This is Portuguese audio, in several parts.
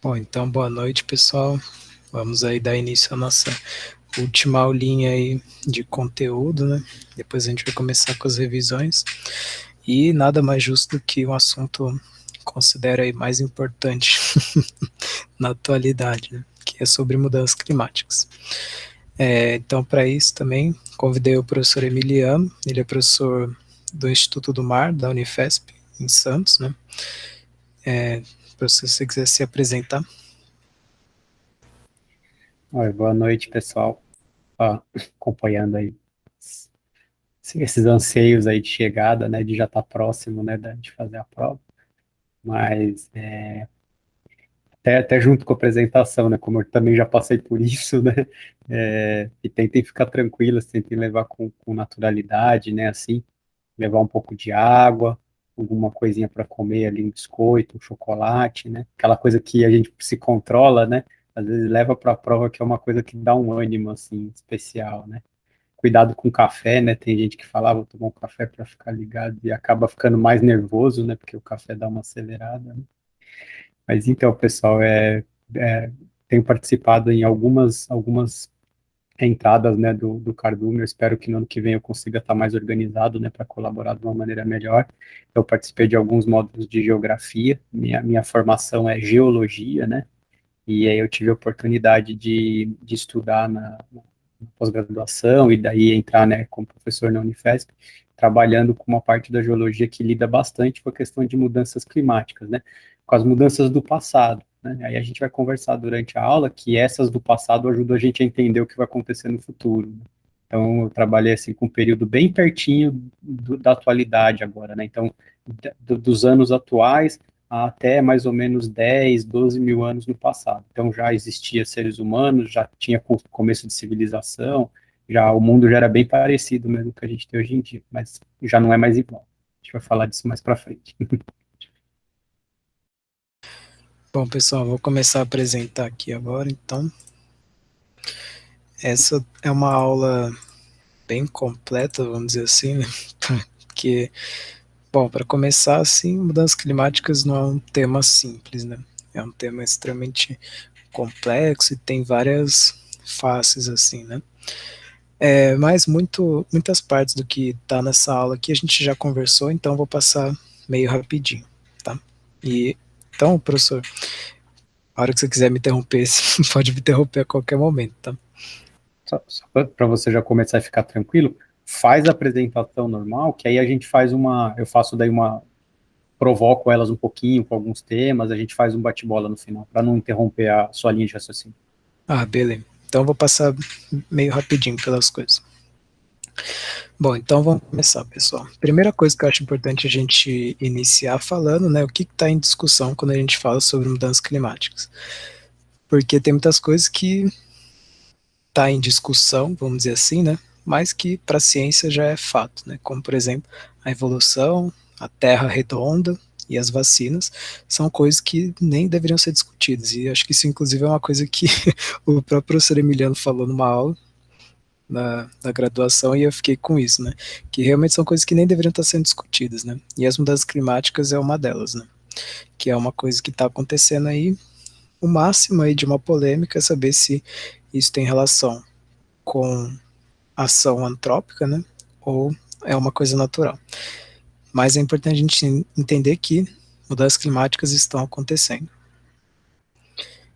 Bom, então boa noite, pessoal. Vamos aí dar início à nossa última aulinha aí de conteúdo, né? Depois a gente vai começar com as revisões. E nada mais justo do que um assunto considero aí mais importante na atualidade, né? Que é sobre mudanças climáticas. Então, para isso também, convidei o professor Emiliano, ele é professor do Instituto do Mar, da Unifesp, em Santos, né? Professor, se você quiser se apresentar. Oi, boa noite, pessoal. Acompanhando aí esses anseios aí de chegada, né, de já estar próximo, né, de fazer a prova. Mas até junto com a apresentação, né, como eu também já passei por isso, né, e tentem ficar tranquilos, tentem levar com naturalidade, né, assim, levar um pouco de água, alguma coisinha para comer ali, um biscoito, um chocolate, né, aquela coisa que a gente se controla, né, às vezes leva para a prova que é uma coisa que dá um ânimo, assim, especial, né. Cuidado com o café, né? Tem gente que fala, vou tomar um café para ficar ligado e acaba ficando mais nervoso, né? Porque o café dá uma acelerada, né? Mas então, pessoal, tenho participado em algumas entradas, né, do Cardume. Eu espero que no ano que vem eu consiga estar mais organizado, né, para colaborar de uma maneira melhor. Eu participei de alguns módulos de geografia. Minha formação é geologia, né? E aí eu tive a oportunidade de estudar na pós-graduação e daí entrar, né, como professor na Unifesp, trabalhando com uma parte da geologia que lida bastante com a questão de mudanças climáticas, né, com as mudanças do passado, né. Aí a gente vai conversar durante a aula que essas do passado ajudam a gente a entender o que vai acontecer no futuro, né? Então, eu trabalhei assim com um período bem pertinho da atualidade agora, né? Então, dos anos atuais até mais ou menos 10, 12 mil anos no passado. Então já existia seres humanos, já tinha começo de civilização, já o mundo já era bem parecido mesmo com o que a gente tem hoje em dia, mas já não é mais igual. A gente vai falar disso mais para frente. Bom, pessoal, vou começar a apresentar aqui agora, então. Essa é uma aula bem completa, vamos dizer assim, né? Porque, bom, para começar, assim, mudanças climáticas não é um tema simples, né? É um tema extremamente complexo e tem várias faces, assim, né? Mas muitas partes do que está nessa aula aqui a gente já conversou, então vou passar meio rapidinho, tá? E, então, professor, a hora que você quiser me interromper, você pode me interromper a qualquer momento, tá? Só para você já começar a ficar tranquilo, faz a apresentação normal, que aí a gente faz eu faço daí provoco elas um pouquinho com alguns temas, a gente faz um bate-bola no final, para não interromper a sua linha de raciocínio. Ah, beleza. Então vou passar meio rapidinho pelas coisas. Bom, então vamos começar, pessoal. Primeira coisa que eu acho importante a gente iniciar falando, né, o que está em discussão quando a gente fala sobre mudanças climáticas. Porque tem muitas coisas que tá em discussão, vamos dizer assim, né, mas que para a ciência já é fato, né, como por exemplo a evolução, a Terra redonda e as vacinas são coisas que nem deveriam ser discutidas. E acho que isso inclusive é uma coisa que o próprio professor Emiliano falou numa aula na graduação e eu fiquei com isso, né? Que realmente são coisas que nem deveriam estar sendo discutidas, né? E as mudanças climáticas é uma delas, né? Que é uma coisa que está acontecendo aí. O máximo aí de uma polêmica é saber se isso tem relação com ação antrópica, né? Ou é uma coisa natural. Mas é importante a gente entender que mudanças climáticas estão acontecendo.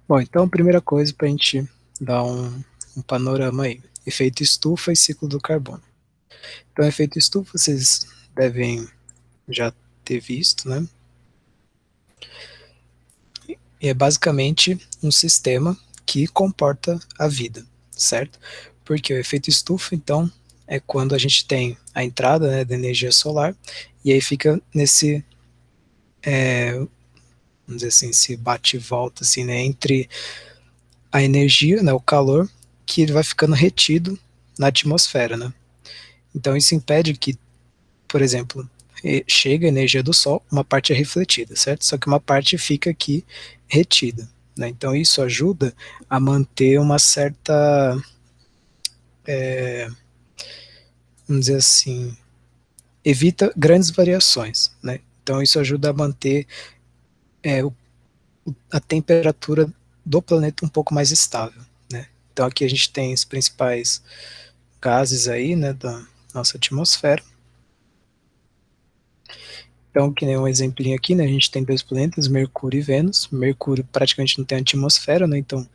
Bom, então a primeira coisa para a gente dar um panorama aí: efeito estufa e ciclo do carbono. Então, efeito estufa vocês devem já ter visto, né? E é basicamente um sistema que comporta a vida, certo? Porque o efeito estufa, então, é quando a gente tem a entrada, né, da energia solar e aí fica nesse, vamos dizer assim, esse bate e volta, assim, né, entre a energia, né, o calor, que ele vai ficando retido na atmosfera, né? Então isso impede que, por exemplo, chega a energia do Sol, uma parte é refletida, certo? Só que uma parte fica aqui retida, né? Então isso ajuda a manter uma certa, vamos dizer assim, evita grandes variações, né? Então isso ajuda a manter a temperatura do planeta um pouco mais estável, né? Então aqui a gente tem os principais gases aí, né, da nossa atmosfera. Então, que nem um exemplinho aqui, né, a gente tem dois planetas, Mercúrio e Vênus. Mercúrio praticamente não tem atmosfera, né, então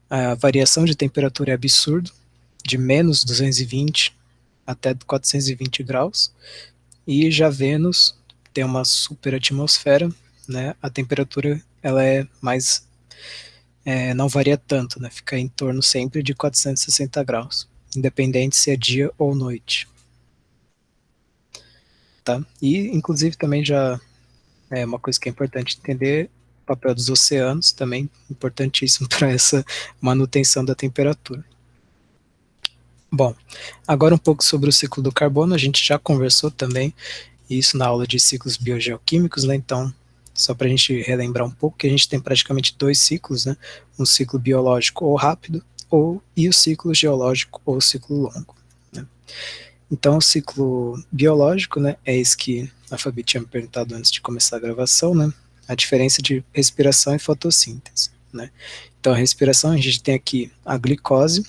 a variação de temperatura é absurda, de menos 220 até 420 graus. E já Vênus tem uma super atmosfera, né, a temperatura ela é mais, não varia tanto, né, fica em torno sempre de 460 graus, independente se é dia ou noite. Tá? E, inclusive, também já é uma coisa que é importante entender, o papel dos oceanos também, importantíssimo para essa manutenção da temperatura. Bom, agora um pouco sobre o ciclo do carbono, a gente já conversou também isso na aula de ciclos biogeoquímicos, né? Então, só para a gente relembrar um pouco, que a gente tem praticamente dois ciclos, né? Um ciclo biológico ou rápido, e o ciclo geológico ou ciclo longo. Né? Então, o ciclo biológico, né, é esse que a Fabi tinha me perguntado antes de começar a gravação, né, a diferença de respiração e fotossíntese, né. Então, a respiração, a gente tem aqui a glicose,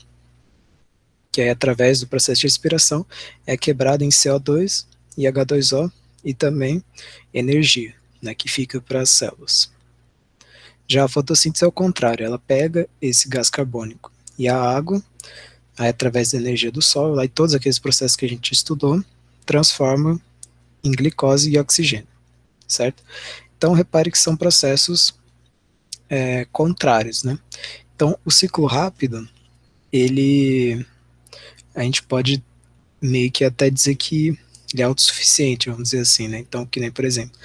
que é através do processo de respiração, é quebrada em CO2 e H2O, e também energia, né, que fica para as células. Já a fotossíntese é o contrário, ela pega esse gás carbônico e a água, aí, através da energia do sol, lá, e todos aqueles processos que a gente estudou, transforma em glicose e oxigênio, certo? Então, repare que são processos contrários, né? Então, o ciclo rápido, a gente pode meio que até dizer que ele é autossuficiente, vamos dizer assim, né? Então, que nem, por exemplo,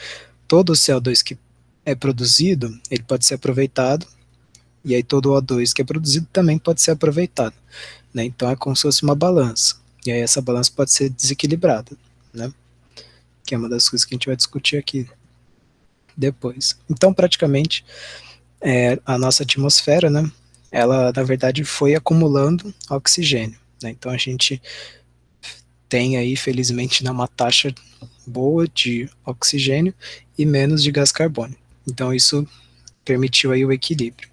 todo o CO2 que é produzido, ele pode ser aproveitado, e aí todo o O2 que é produzido também pode ser aproveitado, né? Então, é como se fosse uma balança, e aí essa balança pode ser desequilibrada, né? Que é uma das coisas que a gente vai discutir aqui depois. Então, praticamente, a nossa atmosfera, né, ela, na verdade, foi acumulando oxigênio, né? Então, a gente tem aí, felizmente, né, uma taxa boa de oxigênio e menos de gás carbônico. Então, isso permitiu aí o equilíbrio.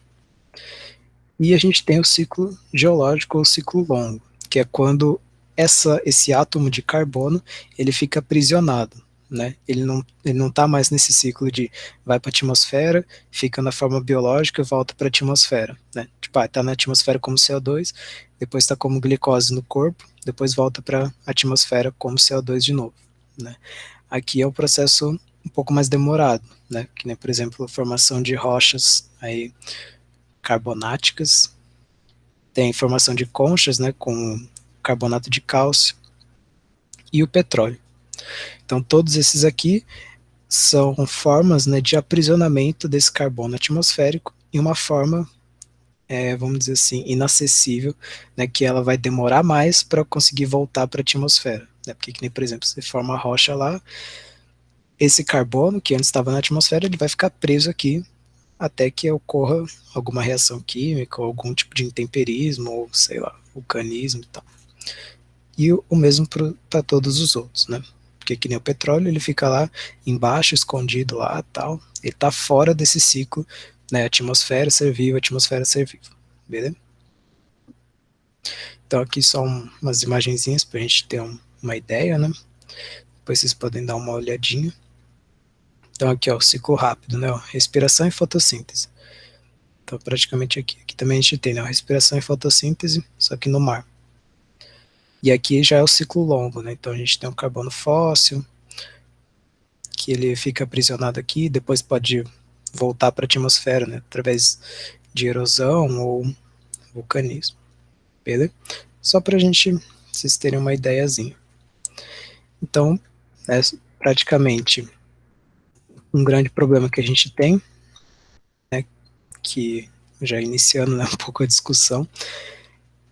E a gente tem o ciclo geológico ou ciclo longo, que é quando esse átomo de carbono ele fica aprisionado, né? Ele não está mais nesse ciclo de vai para a atmosfera, fica na forma biológica e volta para a atmosfera, né? Tipo, está na atmosfera como CO2, depois está como glicose no corpo, depois volta para a atmosfera como CO2 de novo, né? Aqui é um processo um pouco mais demorado, né? Que nem, por exemplo, a formação de rochas aí carbonáticas, tem formação de conchas, né, com carbonato de cálcio e o petróleo. Então, todos esses aqui são formas, né, de aprisionamento desse carbono atmosférico em uma forma, vamos dizer assim, inacessível, né, que ela vai demorar mais para conseguir voltar para a atmosfera. Né, porque, que nem, por exemplo, você forma a rocha lá, esse carbono que antes estava na atmosfera, ele vai ficar preso aqui até que ocorra alguma reação química, ou algum tipo de intemperismo, ou sei lá, vulcanismo e tal. E o mesmo para todos os outros, né? Porque que nem o petróleo, ele fica lá embaixo, escondido lá, tal. Ele está fora desse ciclo, né? Atmosfera, ser vivo, atmosfera, ser vivo. Beleza? Então aqui só umas imagenzinhas para a gente ter uma ideia, né? Depois vocês podem dar uma olhadinha. Então aqui, ó, o ciclo rápido, né? Ó, respiração e fotossíntese. Então praticamente aqui. Aqui também a gente tem, né? Respiração e fotossíntese, só que no mar. E aqui já é o ciclo longo, né? Então a gente tem o carbono fóssil, que ele fica aprisionado aqui, depois pode voltar para a atmosfera, né? Através de erosão ou vulcanismo. Beleza? Só para a gente, vocês terem uma ideiazinha. Então, é praticamente um grande problema que a gente tem, né? Que já iniciando, né, um pouco a discussão,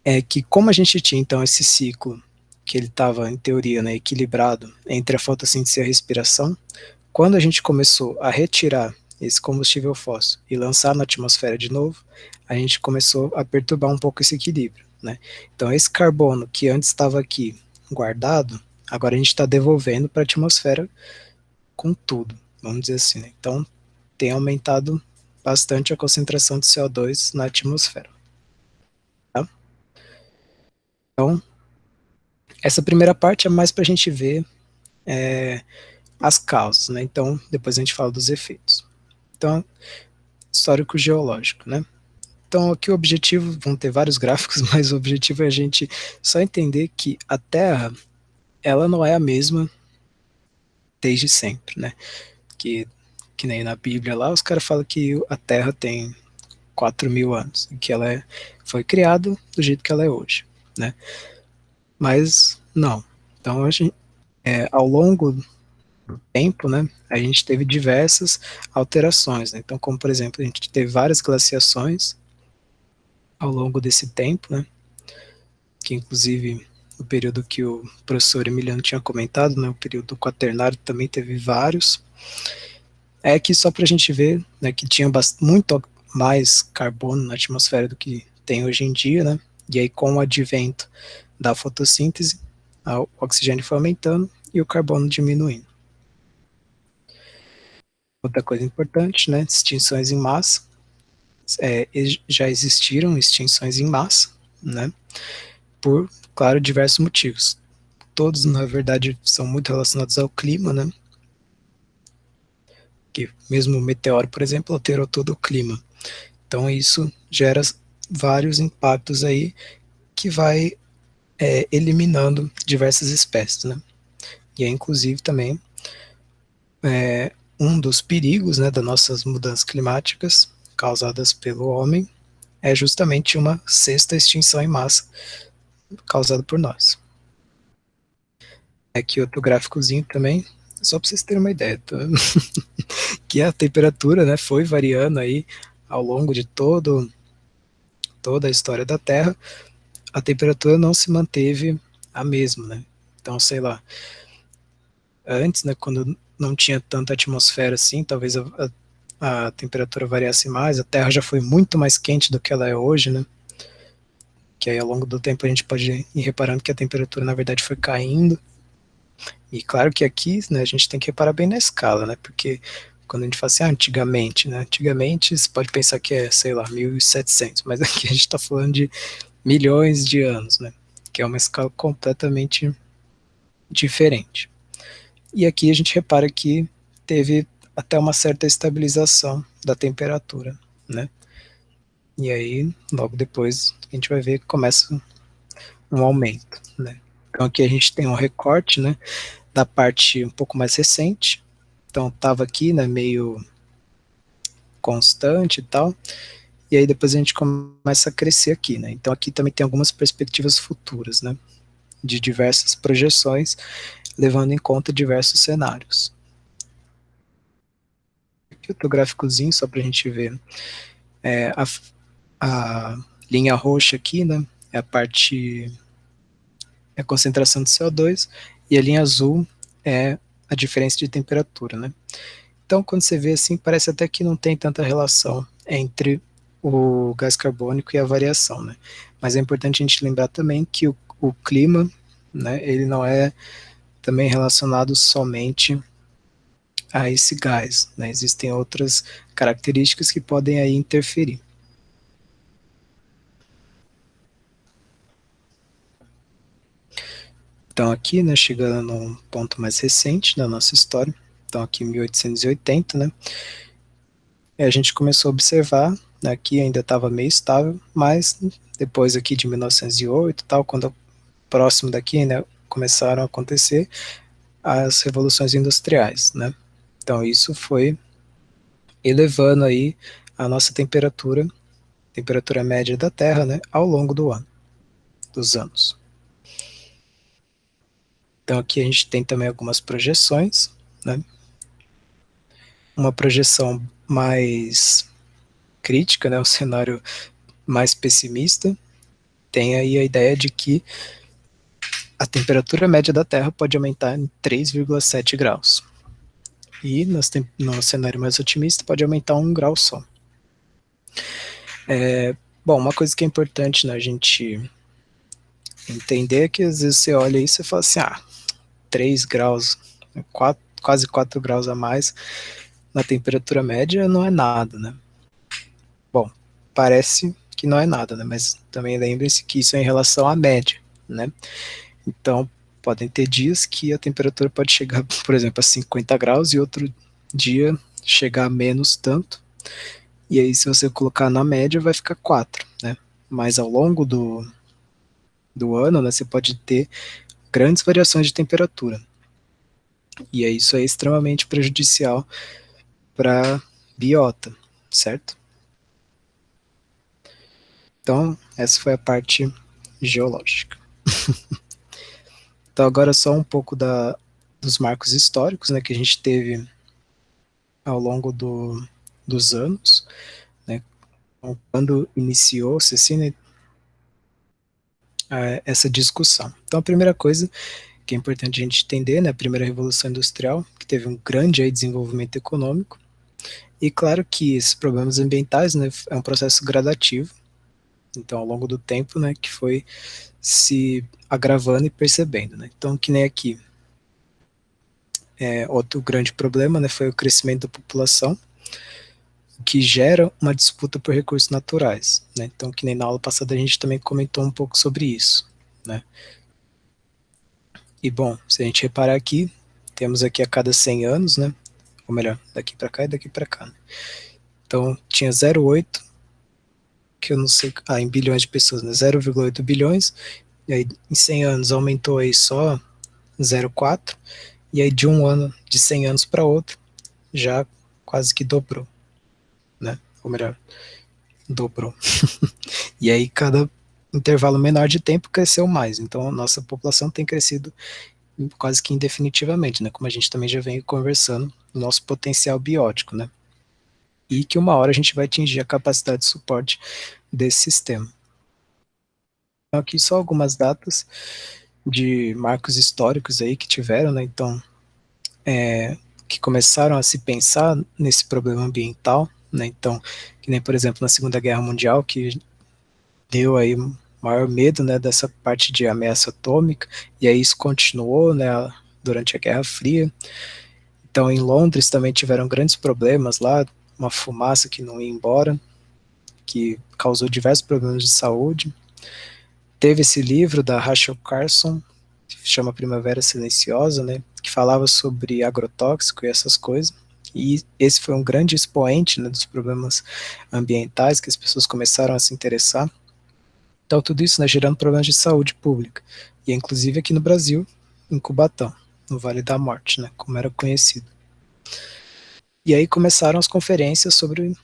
é que como a gente tinha então esse ciclo que ele estava em teoria, né, equilibrado entre a fotossíntese e a respiração, quando a gente começou a retirar esse combustível fóssil e lançar na atmosfera de novo, a gente começou a perturbar um pouco esse equilíbrio, né? Então esse carbono que antes estava aqui guardado, agora a gente está devolvendo para a atmosfera com tudo, vamos dizer assim, né? Então tem aumentado bastante a concentração de CO2 na atmosfera. Tá? Então, essa primeira parte é mais para a gente ver as causas, né? Então, depois a gente fala dos efeitos. Então, histórico geológico, né? Então, aqui o objetivo, vão ter vários gráficos, mas o objetivo é a gente só entender que a Terra, ela não é a mesma desde sempre, né? Que nem na Bíblia lá, os caras falam que a Terra tem 4.000 anos, e que ela foi criada do jeito que ela é hoje, né? Mas não. Então, a gente, ao longo do tempo, né, a gente teve diversas alterações, né? Então, como por exemplo, a gente teve várias glaciações ao longo desse tempo, né? Que inclusive o período que o professor Emiliano tinha comentado, né, o período quaternário também teve vários. É que só para a gente ver, né, que tinha muito mais carbono na atmosfera do que tem hoje em dia, né? E aí com o advento da fotossíntese, o oxigênio foi aumentando e o carbono diminuindo. Outra coisa importante, né, extinções em massa. Já existiram extinções em massa, né, por, claro, diversos motivos. Todos, na verdade, são muito relacionados ao clima, né, que mesmo o meteoro, por exemplo, alterou todo o clima. Então isso gera vários impactos aí que vai eliminando diversas espécies, né. E é inclusive também um dos perigos, né, das nossas mudanças climáticas causadas pelo homem é justamente uma sexta extinção em massa causada por nós. Aqui outro gráficozinho também, só para vocês terem uma ideia, tá? Que a temperatura, né, foi variando aí ao longo de toda a história da Terra, a temperatura não se manteve a mesma, né? Então, sei lá, antes, né, quando não tinha tanta atmosfera assim, talvez a temperatura variasse mais, a Terra já foi muito mais quente do que ela é hoje, né? Que aí ao longo do tempo a gente pode ir reparando que a temperatura na verdade foi caindo. E claro que aqui, né, a gente tem que reparar bem na escala, né? Porque quando a gente fala assim, antigamente, né? Antigamente você pode pensar que é, sei lá, 1700, mas aqui a gente está falando de milhões de anos, né? Que é uma escala completamente diferente. E aqui a gente repara que teve até uma certa estabilização da temperatura, né? E aí, logo depois, a gente vai ver que começa um aumento, né? Então aqui a gente tem um recorte, né, da parte um pouco mais recente. Então estava aqui, né, meio constante e tal. E aí depois a gente começa a crescer aqui, né? Então aqui também tem algumas perspectivas futuras, né, de diversas projeções, levando em conta diversos cenários. Aqui outro gráficozinho só para a gente ver. A linha roxa aqui, né, é a parte é a concentração de CO2 e a linha azul é a diferença de temperatura, né? Então, quando você vê assim, parece até que não tem tanta relação entre o gás carbônico e a variação, né? Mas é importante a gente lembrar também que o clima, né, ele não é também relacionado somente a esse gás, né? Existem outras características que podem aí interferir. Então aqui, né, chegando num ponto mais recente da nossa história, então aqui em 1880, né, a gente começou a observar, né, aqui ainda estava meio estável, mas depois aqui de 1908, tal, quando próximo daqui, né, começaram a acontecer as revoluções industriais, né. Então isso foi elevando aí a nossa temperatura média da Terra, né, ao longo dos anos. Então aqui a gente tem também algumas projeções, né, uma projeção mais crítica, né, um cenário mais pessimista, tem aí a ideia de que a temperatura média da Terra pode aumentar em 3,7 graus. E no cenário mais otimista pode aumentar 1 grau só. Bom, uma coisa que é importante, né, a gente entender é que às vezes você olha isso e fala assim, 3 graus, quase 4 graus a mais na temperatura média não é nada, né? Bom, parece que não é nada, né? Mas também lembre-se que isso é em relação à média, né? Então, podem ter dias que a temperatura pode chegar, por exemplo, a 50 graus e outro dia chegar a menos tanto. E aí, se você colocar na média, vai ficar 4, né? Mas ao longo do ano, né, você pode ter grandes variações de temperatura. E aí, isso é extremamente prejudicial para biota, certo? Então, essa foi a parte geológica. Então, agora só um pouco dos marcos históricos, né, que a gente teve ao longo dos anos, né, quando iniciou-se assim, né, essa discussão. Então, a primeira coisa que é importante a gente entender, né, a primeira revolução industrial, que teve um grande aí, desenvolvimento econômico, e claro que esses problemas ambientais, né, é um processo gradativo, então ao longo do tempo, né, que foi se agravando e percebendo, né. Então, que nem aqui, outro grande problema, né, foi o crescimento da população, que gera uma disputa por recursos naturais, né. Então, que nem na aula passada a gente também comentou um pouco sobre isso, né. E bom, se a gente reparar aqui, temos aqui a cada 100 anos, né, ou melhor, daqui para cá e daqui para cá, né? Então, tinha 0,8, que eu não sei, em bilhões de pessoas, né, 0,8 bilhões, e aí em 100 anos aumentou aí só 0,4, e aí de um ano, de 100 anos para outro, já quase que dobrou, né, ou melhor, dobrou. E aí cada intervalo menor de tempo cresceu mais, então a nossa população tem crescido quase que indefinitivamente, né, como a gente também já vem conversando, o nosso potencial biótico, né, e que uma hora a gente vai atingir a capacidade de suporte desse sistema. Então, aqui só algumas datas de marcos históricos aí que tiveram, né, então, que começaram a se pensar nesse problema ambiental, né, então, que nem, por exemplo, na Segunda Guerra Mundial, que deu aí maior medo, né, dessa parte de ameaça atômica, e aí isso continuou, né, durante a Guerra Fria. Então, em Londres também tiveram grandes problemas lá, uma fumaça que não ia embora, que causou diversos problemas de saúde. Teve esse livro da Rachel Carson, que chama Primavera Silenciosa, né, que falava sobre agrotóxico e essas coisas. E esse foi um grande expoente, né, dos problemas ambientais que as pessoas começaram a se interessar. Então, tudo isso, né, gerando problemas de saúde pública. E inclusive aqui no Brasil, em Cubatão, no Vale da Morte, né, como era conhecido. E aí começaram as conferências sobre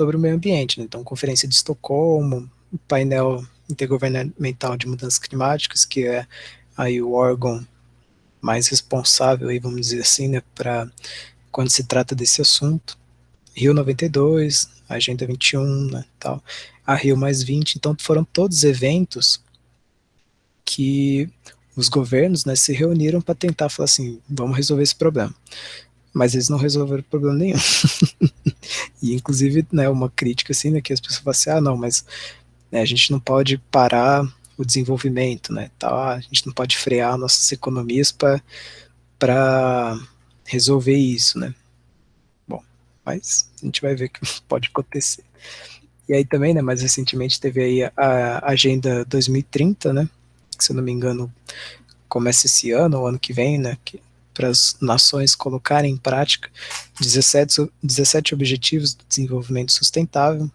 o meio ambiente, né? Então, Conferência de Estocolmo, o painel intergovernamental de mudanças climáticas, que é aí o órgão mais responsável, aí, vamos dizer assim, né, para quando se trata desse assunto. Rio 92, Agenda 21, né, tal, a Rio mais 20, então foram todos eventos que os governos, né, se reuniram para tentar falar assim, vamos resolver esse problema. Mas eles não resolveram problema nenhum. E inclusive, né, uma crítica assim, né, que as pessoas falam assim, não, mas né, a gente não pode parar o desenvolvimento, né, tá? A gente não pode frear nossas economias para resolver isso, né? Bom, mas a gente vai ver que pode acontecer. E aí também, né, mais recentemente teve aí a Agenda 2030, né, que se eu não me engano começa esse ano ou ano que vem, né, para as nações colocarem em prática 17 objetivos de desenvolvimento sustentável,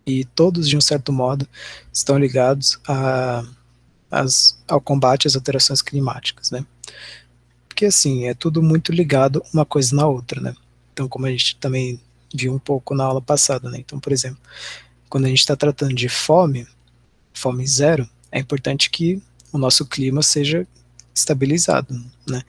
e todos, de um certo modo, estão ligados ao combate às alterações climáticas, né? Porque, assim, é tudo muito ligado uma coisa na outra, né? Então, como a gente também viu um pouco na aula passada, né? Então, por exemplo, quando a gente está tratando de fome, fome zero, é importante que o nosso clima seja estabilizado, né?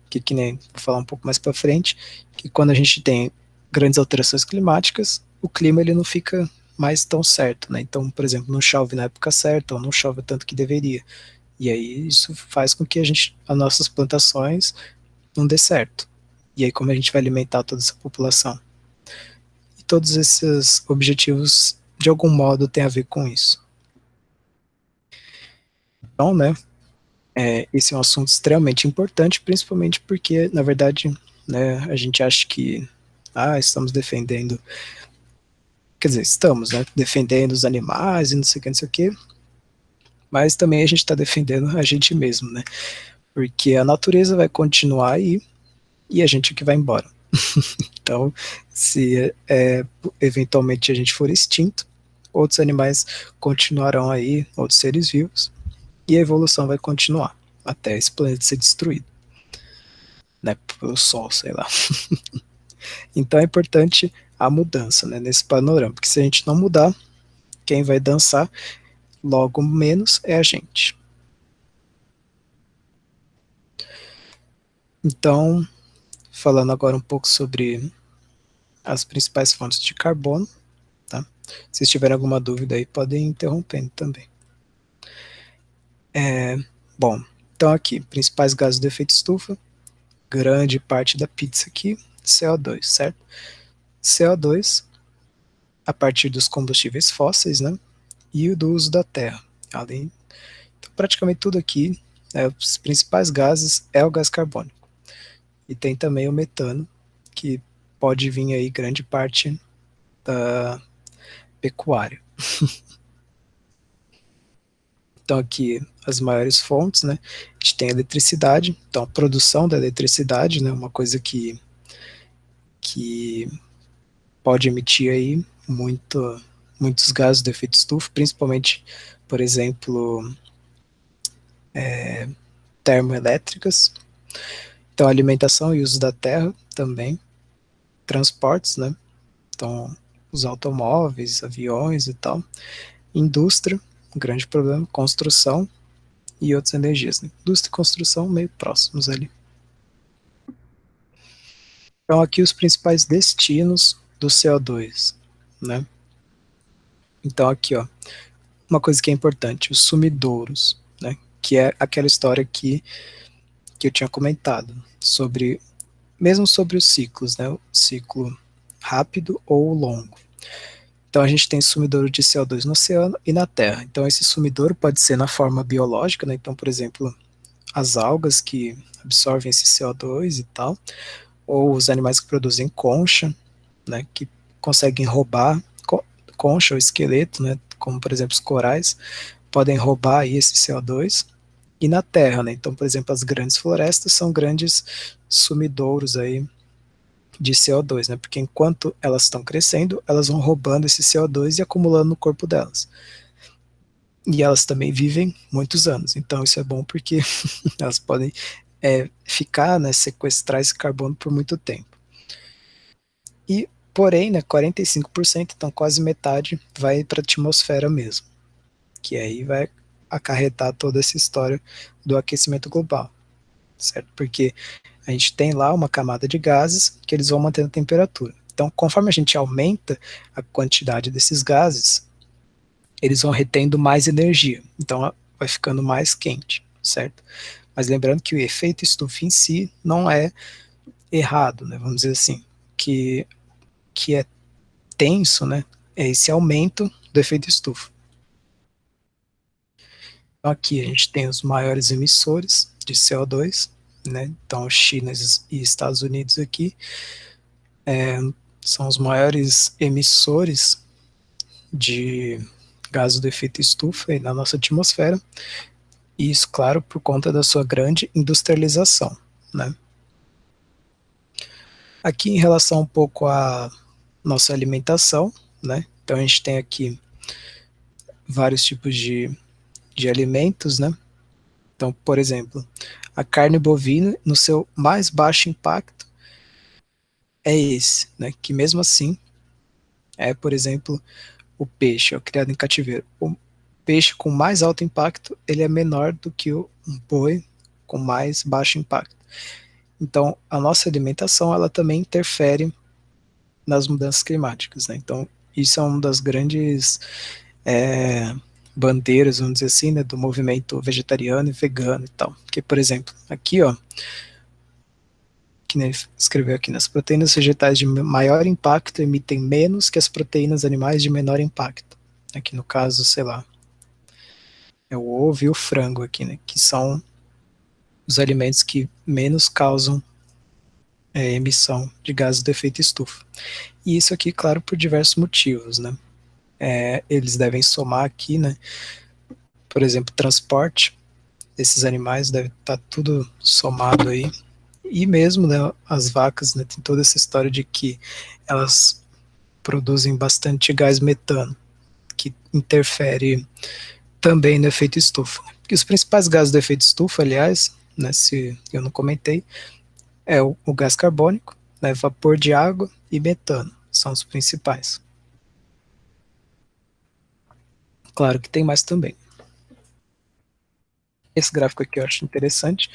Que nem, vou falar um pouco mais para frente, que quando a gente tem grandes alterações climáticas, o clima ele não fica mais tão certo, né? Então, por exemplo, não chove na época certa, ou não chove tanto que deveria. E aí isso faz com que as nossas plantações não dê certo. E aí como a gente vai alimentar toda essa população? E todos esses objetivos, de algum modo, têm a ver com isso. Então, né, esse é um assunto extremamente importante, principalmente porque, na verdade, né, a gente acha que estamos defendendo quer dizer, estamos, né, defendendo os animais e não sei o que, não sei o que, mas também a gente está defendendo a gente mesmo, né, porque a natureza vai continuar aí e a gente é que vai embora. Então, se eventualmente a gente for extinto, outros animais continuarão aí, outros seres vivos, e a evolução vai continuar até esse planeta ser destruído, né, pelo Sol, sei lá. Então é importante a mudança, né, nesse panorama, porque se a gente não mudar, quem vai dançar logo menos é a gente. Então, falando agora um pouco sobre as principais fontes de carbono, tá? Se tiverem alguma dúvida aí, podem ir interrompendo também. Bom, então aqui, principais gases do efeito estufa, grande parte da pizza aqui, CO2, certo? CO2 a partir dos combustíveis fósseis, né? E o do uso da terra. Além, então, praticamente tudo aqui, os principais gases é o gás carbônico. E tem também o metano, que pode vir aí grande parte da pecuária. Então aqui as maiores fontes, né? A gente tem a eletricidade, então a produção da eletricidade, né? Uma coisa que pode emitir aí muitos gases do efeito estufa, principalmente, por exemplo, termoelétricas. Então alimentação e uso da terra também, transportes, né? Então os automóveis, aviões e tal, indústria, um grande problema, construção e outras energias. Né? Indústria e construção meio próximos ali. Então aqui os principais destinos do CO2, né? Então aqui, ó, uma coisa que é importante, os sumidouros, né? Que é aquela história que eu tinha comentado sobre, mesmo sobre os ciclos, né? O ciclo rápido ou longo. Então a gente tem sumidouro de CO2 no oceano e na Terra. Então esse sumidouro pode ser na forma biológica, né? Então, por exemplo, as algas que absorvem esse CO2 e tal, ou os animais que produzem concha, né, que conseguem roubar concha ou esqueleto, né, como por exemplo os corais, podem roubar aí esse CO2, e na terra, né, então por exemplo as grandes florestas são grandes sumidouros aí de CO2, né, porque enquanto elas estão crescendo, elas vão roubando esse CO2 e acumulando no corpo delas. E elas também vivem muitos anos, então isso é bom porque elas podem ficar, né, sequestrar esse carbono por muito tempo. E, porém, né, 45%, então quase metade, vai para a atmosfera mesmo, que aí vai acarretar toda essa história do aquecimento global, certo? Porque a gente tem lá uma camada de gases que eles vão mantendo a temperatura. Então, conforme a gente aumenta a quantidade desses gases, eles vão retendo mais energia, então vai ficando mais quente, certo? Mas lembrando que o efeito estufa em si não é errado, né? Vamos dizer assim, que é tenso, né, é esse aumento do efeito estufa. Então, aqui a gente tem os maiores emissores de CO2, né, então China e Estados Unidos aqui são os maiores emissores de gases do efeito estufa aí na nossa atmosfera, e isso, claro, por conta da sua grande industrialização, né. Aqui em relação um pouco à nossa alimentação, né, então a gente tem aqui vários tipos de alimentos, né? Então, por exemplo, a carne bovina, no seu mais baixo impacto, é esse, né? Que mesmo assim é, por exemplo, o peixe, ó, criado em cativeiro. O peixe com mais alto impacto, ele é menor do que um boi com mais baixo impacto. Então, a nossa alimentação, ela também interfere nas mudanças climáticas, né? Então, isso é uma das grandes bandeiras, vamos dizer assim, né, do movimento vegetariano e vegano e tal. Porque, por exemplo, aqui, ó, que nem escreveu aqui, nas proteínas vegetais de maior impacto emitem menos que as proteínas animais de menor impacto. Aqui no caso, sei lá, é o ovo e o frango aqui, né, que são os alimentos que menos causam emissão de gases do efeito estufa. E isso aqui, claro, por diversos motivos, né? Eles devem somar aqui, né? Por exemplo, transporte desses animais deve estar tudo somado aí. E mesmo, né, as vacas, né, tem toda essa história de que elas produzem bastante gás metano, que interfere também no efeito estufa. E os principais gases do efeito estufa, aliás, né, se eu não comentei, é o gás carbônico, né, vapor de água e metano, são os principais. Claro que tem mais também. Esse gráfico aqui eu acho interessante,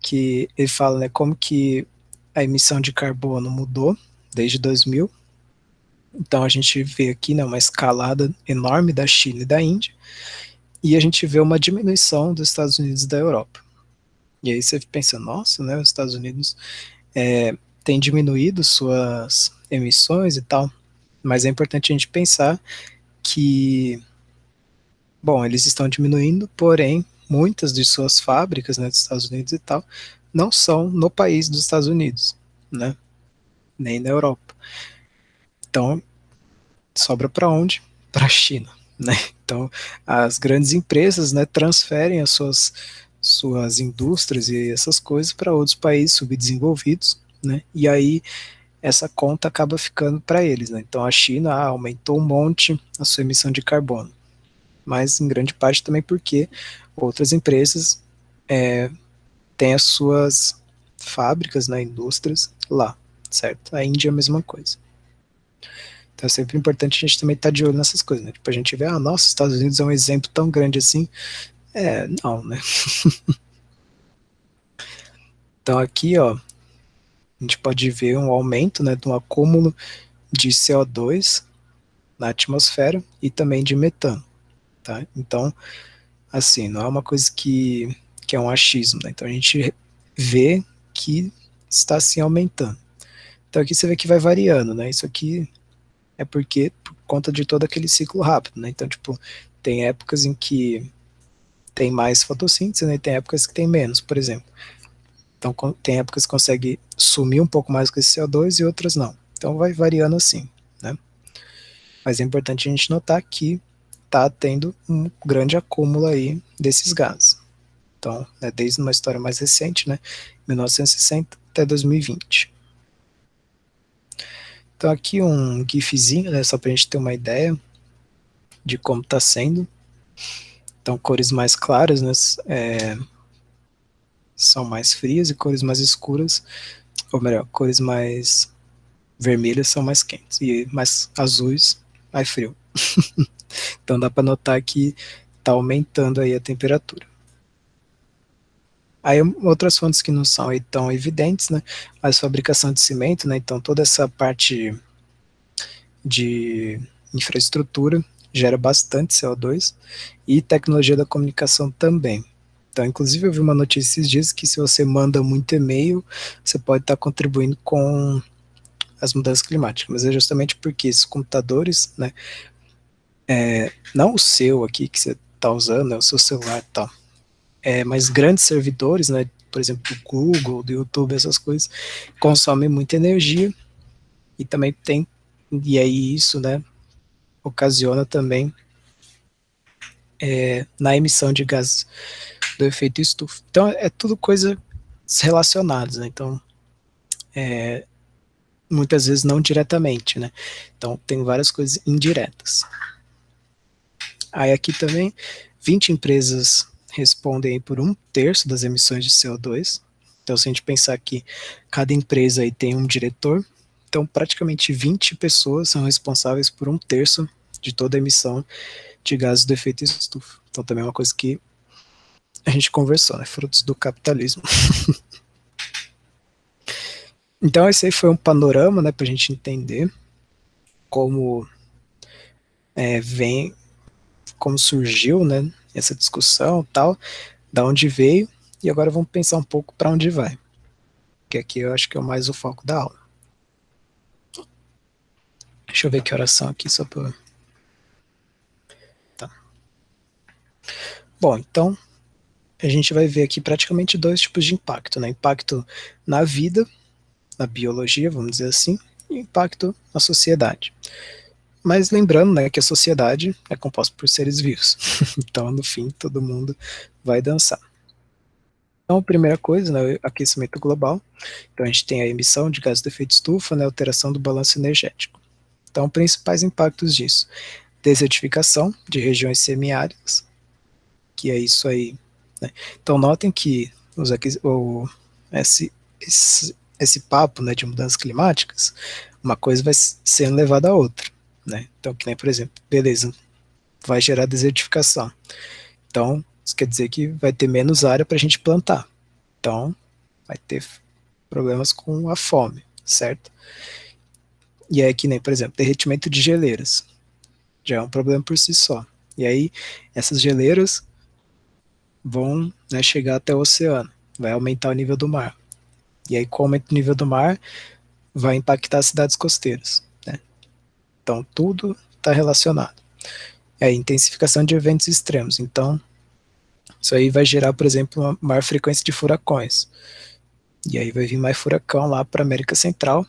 que ele fala, né, como que a emissão de carbono mudou desde 2000. Então a gente vê aqui, né, uma escalada enorme da China e da Índia, e a gente vê uma diminuição dos Estados Unidos e da Europa. E aí você pensa, nossa, né, os Estados Unidos têm diminuído suas emissões e tal, mas é importante a gente pensar que, bom, eles estão diminuindo, porém, muitas de suas fábricas, né, dos Estados Unidos e tal, não são no país dos Estados Unidos, né, nem na Europa. Então, sobra para onde? Para a China, né? Então, as grandes empresas, né, transferem as suas indústrias e essas coisas para outros países subdesenvolvidos, né? E aí essa conta acaba ficando para eles, né? Então a China aumentou um monte a sua emissão de carbono, mas em grande parte também porque outras empresas têm as suas fábricas, né, indústrias lá, certo? A Índia é a mesma coisa. Então é sempre importante a gente também estar de olho nessas coisas, né? Tipo, a gente vê, nossa, Estados Unidos é um exemplo tão grande assim. Não, né? Então aqui, ó, a gente pode ver um aumento, né, de um acúmulo de CO2 na atmosfera e também de metano, tá? Então, assim, não é uma coisa que é um achismo, né? Então a gente vê que está assim aumentando. Então aqui você vê que vai variando, né? Isso aqui é porque por conta de todo aquele ciclo rápido, né? Então, tipo, tem épocas em que tem mais fotossíntese, né? E tem épocas que tem menos, por exemplo. Então, tem épocas que consegue sumir um pouco mais com esse CO2 e outras não. Então, vai variando assim, né? Mas é importante a gente notar que está tendo um grande acúmulo aí desses gases. Então, né, desde uma história mais recente, né, 1960 até 2020. Então, aqui um gifzinho, né, só para a gente ter uma ideia de como está sendo. Então, cores mais claras, né, são mais frias e cores mais escuras, ou melhor, cores mais vermelhas são mais quentes e mais azuis mais frio. Então dá para notar que está aumentando aí a temperatura. Aí outras fontes que não são aí tão evidentes, né? Mas fabricação de cimento, né? Então toda essa parte de infraestrutura gera bastante CO2 e tecnologia da comunicação também. Então, inclusive, eu vi uma notícia esses dias que se você manda muito e-mail, você pode estar contribuindo com as mudanças climáticas, mas é justamente porque esses computadores, né, não o seu aqui que você está usando, né, o seu celular e tal, mas grandes servidores, né, por exemplo, do Google, do YouTube, essas coisas, consomem muita energia e também tem, e aí isso, né, ocasiona também na emissão de gases do efeito estufa. Então, é tudo coisas relacionadas, né, então, muitas vezes não diretamente, né, então tem várias coisas indiretas. Aí aqui também, 20 empresas respondem por 1/3 das emissões de CO2. Então, se a gente pensar que cada empresa aí tem um diretor, então praticamente 20 pessoas são responsáveis por 1/3 de toda a emissão de gases do efeito estufa. Então, também é uma coisa que a gente conversou, né? Frutos do capitalismo. Então, esse aí foi um panorama, né, para a gente entender como vem, como surgiu, né, essa discussão, tal, da onde veio, e agora vamos pensar um pouco para onde vai, que aqui eu acho que é mais o foco da aula. Deixa eu ver que oração aqui só para. Tá. Bom, então a gente vai ver aqui praticamente dois tipos de impacto, né? Impacto na vida na biologia, vamos dizer assim, e impacto na sociedade. Mas lembrando, né, que a sociedade é composta por seres vivos. Então, no fim, todo mundo vai dançar. Então, a primeira coisa, né, o aquecimento global. Então, a gente tem a emissão de gases de efeito estufa, né, alteração do balanço energético. Então, principais impactos disso: desertificação de regiões semiáridas, que é isso aí, né? Então, notem que esse papo, né, de mudanças climáticas, uma coisa vai sendo levada a outra, né? Então, que nem, por exemplo, beleza, vai gerar desertificação. Então, isso quer dizer que vai ter menos área para a gente plantar. Então, vai ter problemas com a fome, certo? E aí, que nem, por exemplo, derretimento de geleiras. Já é um problema por si só. E aí, essas geleiras vão, né, chegar até o oceano, vai aumentar o nível do mar. E aí, com o aumento do nível do mar, vai impactar as cidades costeiras, né? Então, tudo está relacionado. É a intensificação de eventos extremos. Então, isso aí vai gerar, por exemplo, uma maior frequência de furacões. E aí vai vir mais furacão lá para a América Central.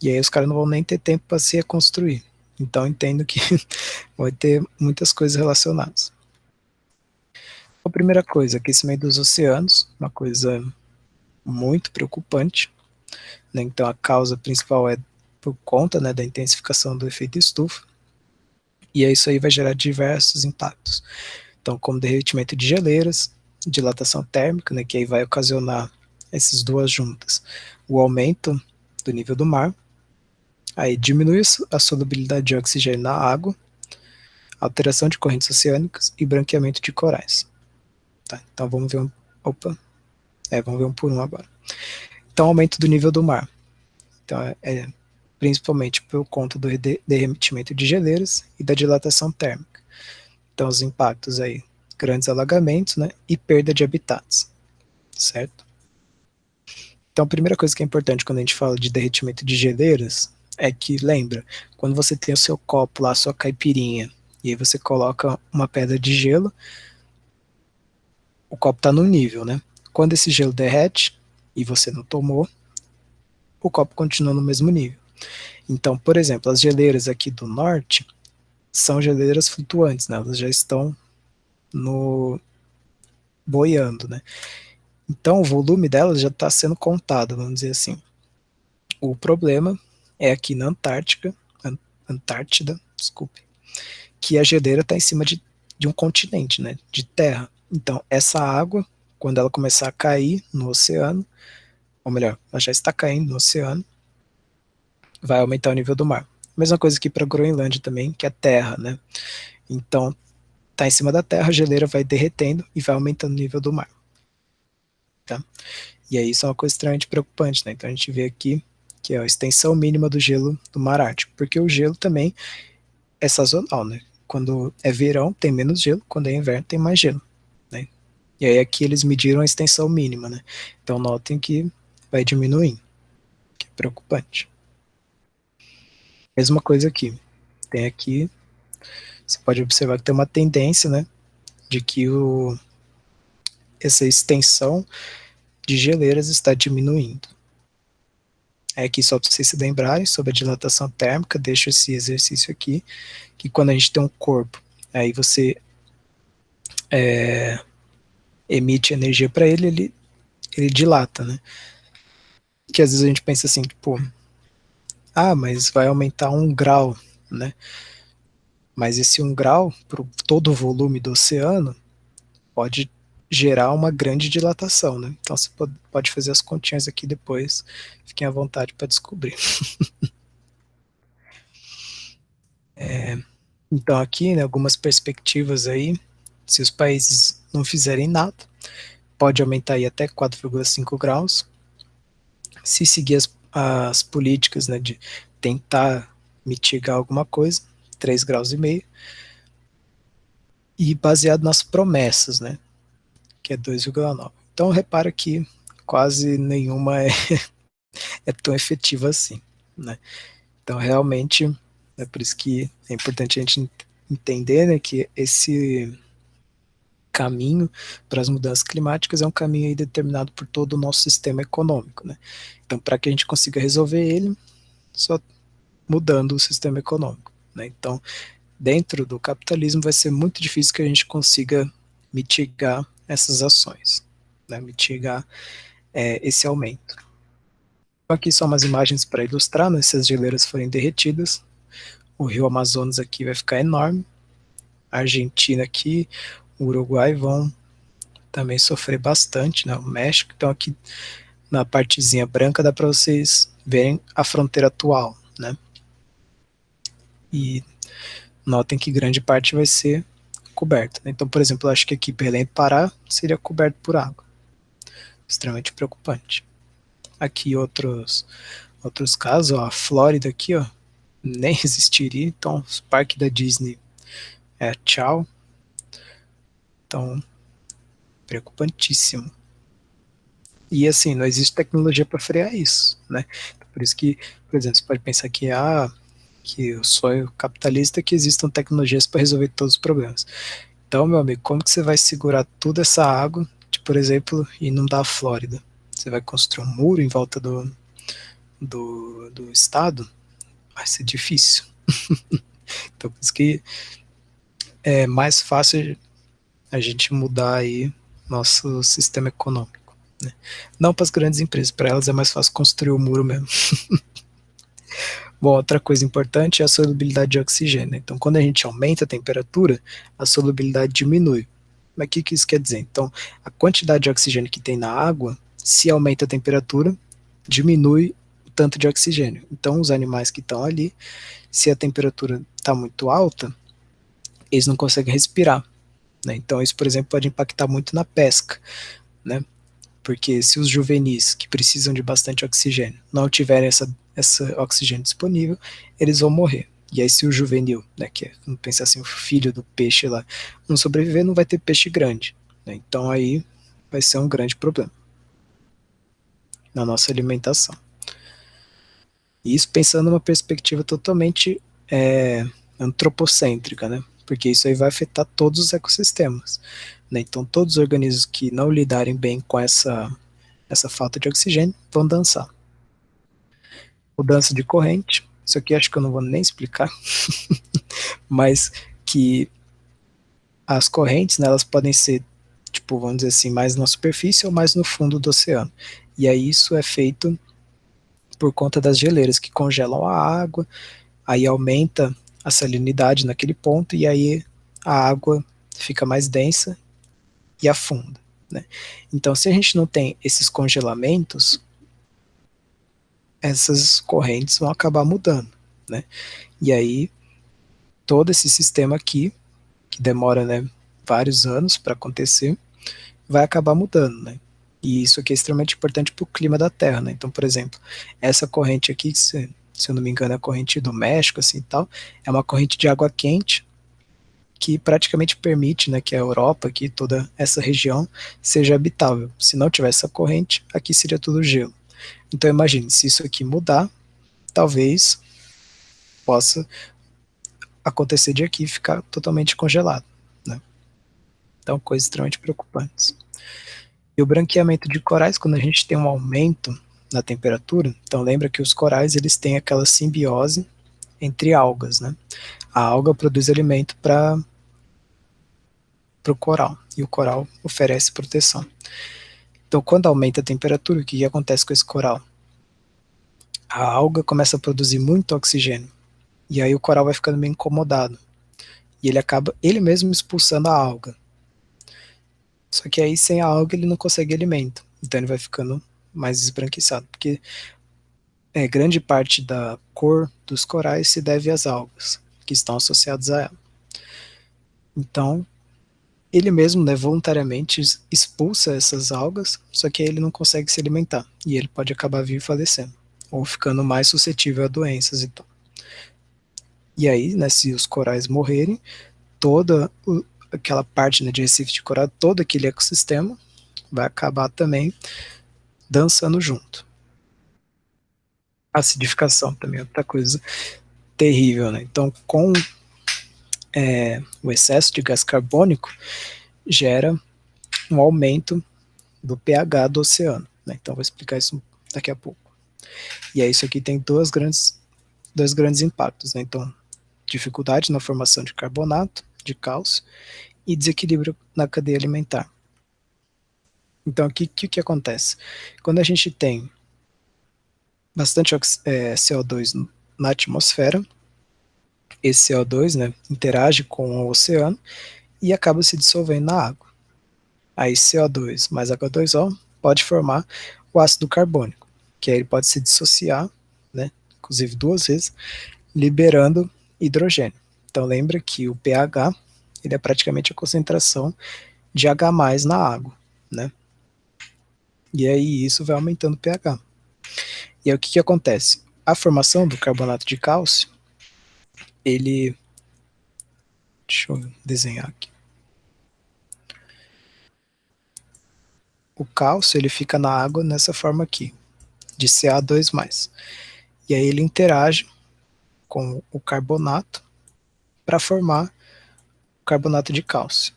E aí os caras não vão nem ter tempo para se reconstruir. Então, entendo que vai ter muitas coisas relacionadas. A primeira coisa, aquecimento dos oceanos, uma coisa muito preocupante, né? Então, a causa principal é por conta, né, da intensificação do efeito estufa. E isso aí vai gerar diversos impactos. Então, como derretimento de geleiras, dilatação térmica, né, que aí vai ocasionar essas duas juntas, o aumento do nível do mar, aí diminui a solubilidade de oxigênio na água, alteração de correntes oceânicas e branqueamento de corais. Tá? Então vamos ver vamos ver um por um agora. Então, aumento do nível do mar. Então, principalmente por conta do derretimento de geleiras e da dilatação térmica. Então, os impactos aí, grandes alagamentos, né, e perda de habitats, certo? Então, a primeira coisa que é importante quando a gente fala de derretimento de geleiras é que, lembra, quando você tem o seu copo lá, a sua caipirinha, e aí você coloca uma pedra de gelo, o copo está no nível, né? Quando esse gelo derrete e você não tomou, o copo continua no mesmo nível. Então, por exemplo, as geleiras aqui do norte são geleiras flutuantes, né? Elas já estão no boiando, né? Então, o volume delas já está sendo contado, vamos dizer assim. O problema é aqui na Antártida, desculpe, que a geleira está em cima de um continente, né? De terra. Então, essa água, quando ela começar a cair no oceano, ou melhor, ela já está caindo no oceano, vai aumentar o nível do mar. Mesma coisa aqui para a Groenlândia também, que é terra, né? Então, tá em cima da terra, a geleira vai derretendo e vai aumentando o nível do mar. Tá? E aí isso é uma coisa extremamente preocupante, né? Então a gente vê aqui que é a extensão mínima do gelo do mar Ártico, porque o gelo também é sazonal, né? Quando é verão tem menos gelo, quando é inverno tem mais gelo, né? E aí aqui eles mediram a extensão mínima, né? Então notem que vai diminuindo, que é preocupante. Mesma coisa aqui. Tem aqui, você pode observar que tem uma tendência, né? De que essa extensão de geleiras está diminuindo. É aqui só para vocês se lembrarem sobre a dilatação térmica, deixo esse exercício aqui, que quando a gente tem um corpo, aí você emite energia para ele dilata, né? Que às vezes a gente pensa assim, tipo, mas vai aumentar 1 grau, né? Mas esse 1 grau, para todo o volume do oceano, pode gerar uma grande dilatação, né? Então você pode fazer as continhas aqui depois, fiquem à vontade para descobrir. Então aqui, né, algumas perspectivas aí, se os países não fizerem nada, pode aumentar aí até 4,5 graus, se seguir as políticas, né, de tentar mitigar alguma coisa, 3,5 graus, e baseado nas promessas, né, que é 2,9. Então repara que quase nenhuma é tão efetiva assim, né. Então realmente é por isso que é importante a gente entender, né, que caminho para as mudanças climáticas é um caminho aí determinado por todo o nosso sistema econômico, né? Então, para que a gente consiga resolver ele, só mudando o sistema econômico, né? Então, dentro do capitalismo vai ser muito difícil que a gente consiga mitigar essas ações, né? Mitigar esse aumento. Então, aqui são umas imagens para ilustrar, né? Se as geleiras forem derretidas, o rio Amazonas aqui vai ficar enorme, a Argentina aqui, o Uruguai vão também sofrer bastante, né? O México, então aqui na partezinha branca dá para vocês verem a fronteira atual, né? E notem que grande parte vai ser coberta, né? Então, por exemplo, eu acho que aqui Belém do Pará seria coberto por água. Extremamente preocupante. Aqui outros casos, ó, a Flórida aqui, ó, nem existiria, então o parque da Disney tchau. Então, preocupantíssimo. E assim, não existe tecnologia para frear isso, né? Por isso que, por exemplo, você pode pensar que o sonho capitalista é que existam tecnologias para resolver todos os problemas. Então, meu amigo, como que você vai segurar toda essa água, de, por exemplo, inundar a Flórida? Você vai construir um muro em volta do estado? Vai ser difícil. Então, por isso que é mais fácil a gente mudar aí nosso sistema econômico, né? Não para as grandes empresas, para elas é mais fácil construir o muro mesmo. Bom, outra coisa importante é a solubilidade de oxigênio. Então, quando a gente aumenta a temperatura, a solubilidade diminui. Mas o que isso quer dizer? Então, a quantidade de oxigênio que tem na água, se aumenta a temperatura, diminui o tanto de oxigênio. Então, os animais que estão ali, se a temperatura está muito alta, eles não conseguem respirar, né? Então, isso, por exemplo, pode impactar muito na pesca, né? Porque se os juvenis, que precisam de bastante oxigênio, não tiverem essa oxigênio disponível, eles vão morrer. E aí, se o juvenil, né, que é, vamos pensar assim, o filho do peixe lá, não sobreviver, não vai ter peixe grande, né? Então aí vai ser um grande problema na nossa alimentação. E isso pensando numa perspectiva totalmente antropocêntrica, né? Porque isso aí vai afetar todos os ecossistemas, né? Então todos os organismos que não lidarem bem com essa falta de oxigênio vão dançar. Mudança de corrente, isso aqui acho que eu não vou nem explicar, mas que as correntes, né, elas podem ser, tipo, vamos dizer assim, mais na superfície ou mais no fundo do oceano. E aí isso é feito por conta das geleiras que congelam a água, aí aumenta a salinidade naquele ponto e aí a água fica mais densa e afunda, né? Então, se a gente não tem esses congelamentos, essas correntes vão acabar mudando, né? E aí todo esse sistema aqui, que demora, né, vários anos para acontecer, vai acabar mudando, né? E isso aqui é extremamente importante para o clima da Terra, né? Então, por exemplo, essa corrente aqui, se eu não me engano, é a corrente do México, assim e tal, é uma corrente de água quente que praticamente permite, né, que a Europa, aqui toda essa região, seja habitável. Se não tivesse essa corrente, aqui seria tudo gelo. Então, imagine, se isso aqui mudar, talvez possa acontecer de aqui ficar totalmente congelado, né? Então, coisas extremamente preocupantes. E o branqueamento de corais, quando a gente tem um aumento na temperatura, então lembra que os corais eles têm aquela simbiose entre algas, né? A alga produz alimento para o coral e o coral oferece proteção. Então, quando aumenta a temperatura, o que acontece com esse coral? A alga começa a produzir muito oxigênio e aí o coral vai ficando meio incomodado e ele acaba ele mesmo expulsando a alga. Só que aí sem a alga ele não consegue alimento, então ele vai ficando mais esbranquiçado, porque grande parte da cor dos corais se deve às algas que estão associadas a ela. Então, ele mesmo, né, voluntariamente expulsa essas algas, só que aí ele não consegue se alimentar e ele pode acabar vir falecendo ou ficando mais suscetível a doenças e tal. E aí, né, se os corais morrerem, toda aquela parte, né, de recife de coral, todo aquele ecossistema vai acabar também dançando junto. Acidificação também é outra coisa terrível, né? Então, com o excesso de gás carbônico, gera um aumento do pH do oceano, né? Então vou explicar isso daqui a pouco. E aí isso aqui tem dois grandes impactos, né? Então, dificuldade na formação de carbonato, de cálcio, e desequilíbrio na cadeia alimentar. Então, o que acontece? Quando a gente tem bastante CO2 na atmosfera, esse CO2, né, interage com o oceano e acaba se dissolvendo na água. Aí CO2 mais H2O pode formar o ácido carbônico, que aí ele pode se dissociar, né, inclusive 2 vezes, liberando hidrogênio. Então lembra que o pH ele é praticamente a concentração de H+ na água, né? E aí isso vai aumentando o pH. E aí o que acontece? A formação do carbonato de cálcio, ele... Deixa eu desenhar aqui. O cálcio ele fica na água nessa forma aqui, de Ca2+. E aí ele interage com o carbonato para formar o carbonato de cálcio,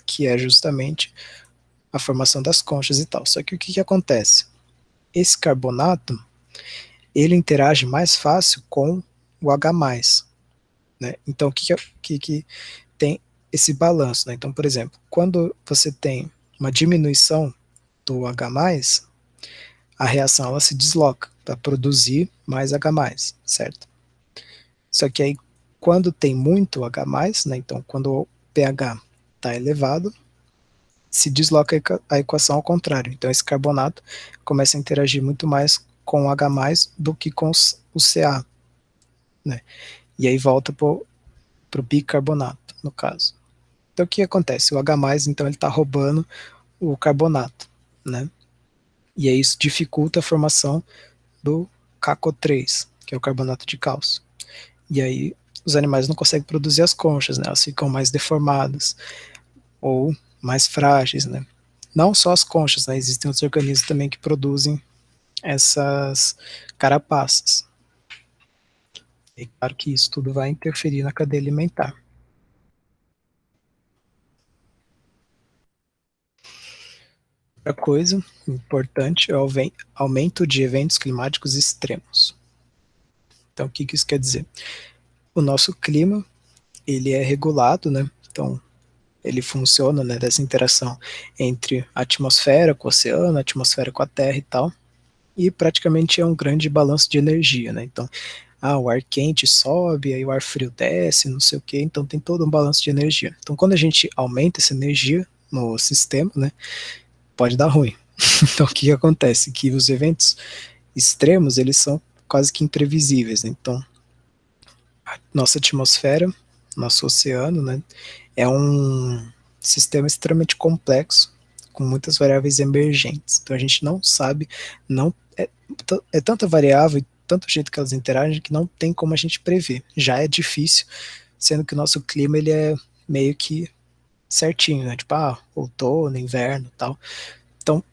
que é justamente a formação das conchas e tal. Só que o que acontece? Esse carbonato, ele interage mais fácil com o H+, né? Então, o que tem esse balanço, né? Então, por exemplo, quando você tem uma diminuição do H+, a reação ela se desloca para produzir mais H+, certo? Só que aí, quando tem muito H+, né? Então, quando o pH está elevado, se desloca a equação ao contrário. Então, esse carbonato começa a interagir muito mais com o H+, do que com o Ca, né? E aí volta para o bicarbonato, no caso. Então, o que acontece? O H+, então, ele está roubando o carbonato, né? E aí isso dificulta a formação do CaCO3, que é o carbonato de cálcio. E aí os animais não conseguem produzir as conchas, né? Elas ficam mais deformadas ou mais frágeis, né? Não só as conchas, né? Existem outros organismos também que produzem essas carapaças. E claro que isso tudo vai interferir na cadeia alimentar. Outra coisa importante é o aumento de eventos climáticos extremos. Então, o que isso quer dizer? O nosso clima, ele é regulado, né? Então, ele funciona, né, dessa interação entre a atmosfera com o oceano, a atmosfera com a terra e tal, e praticamente é um grande balanço de energia, né? Então, o ar quente sobe, aí o ar frio desce, não sei o que, então tem todo um balanço de energia. Então, quando a gente aumenta essa energia no sistema, né, pode dar ruim. Então, o que acontece? Que os eventos extremos, eles são quase que imprevisíveis, né? Então, a nossa atmosfera, nosso oceano, né, é um sistema extremamente complexo, com muitas variáveis emergentes. Então a gente não sabe, não é tanta variável e tanto jeito que elas interagem que não tem como a gente prever. Já é difícil, sendo que o nosso clima ele é meio que certinho, né? Tipo, outono, inverno, tal. Então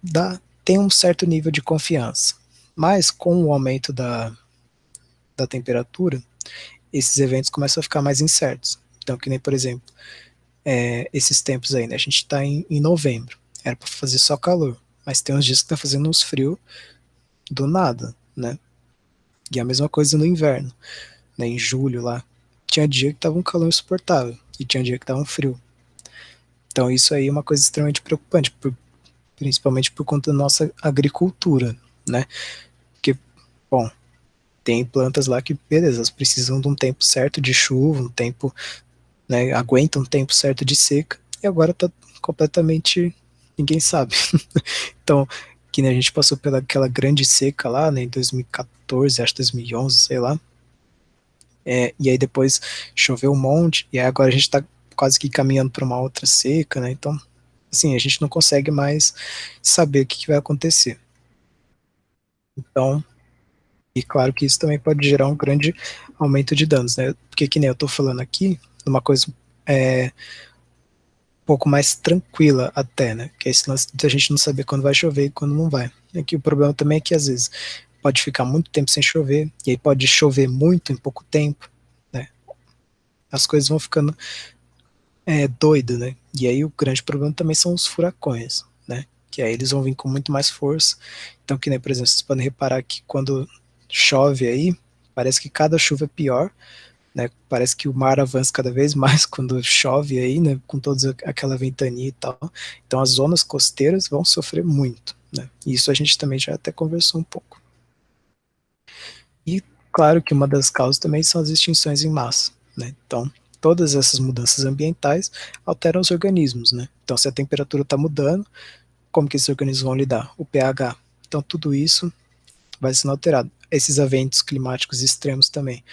tem um certo nível de confiança. Mas com o aumento da temperatura, esses eventos começam a ficar mais incertos. Então, que nem, por exemplo, esses tempos aí, né? A gente está em novembro, era para fazer só calor, mas tem uns dias que tá fazendo uns frio do nada, né? E a mesma coisa no inverno, né? Em julho lá, tinha dia que tava um calor insuportável e tinha dia que tava um frio. Então isso aí é uma coisa extremamente preocupante, principalmente por conta da nossa agricultura, né? Porque, bom, tem plantas lá que, beleza, elas precisam de um tempo certo de chuva, um tempo, né, aguenta um tempo certo de seca, e agora tá completamente, ninguém sabe. Então, que nem a gente passou pela aquela grande seca lá, né, em 2014, acho 2011, sei lá, e aí depois choveu um monte, e aí agora a gente tá quase que caminhando para uma outra seca, né, então, assim, a gente não consegue mais saber o que vai acontecer. Então, e claro que isso também pode gerar um grande aumento de danos, né, porque que nem eu tô falando aqui, uma coisa um pouco mais tranquila até, né? Que é esse lance de a gente não saber quando vai chover e quando não vai. Aqui o problema também é que às vezes pode ficar muito tempo sem chover, e aí pode chover muito em pouco tempo, né? As coisas vão ficando doido, né? E aí o grande problema também são os furacões, né? Que aí eles vão vir com muito mais força. Então, que nem, por exemplo, vocês podem reparar que quando chove aí, parece que cada chuva é pior, né? Parece que o mar avança cada vez mais quando chove aí, né? Com toda aquela ventania e tal. Então, as zonas costeiras vão sofrer muito, né? E isso a gente também já até conversou um pouco. E claro que uma das causas também são as extinções em massa, né? Então, todas essas mudanças ambientais alteram os organismos, né? Então, se a temperatura está mudando, como que esses organismos vão lidar? O pH. Então, tudo isso vai sendo alterado. Esses eventos climáticos extremos também.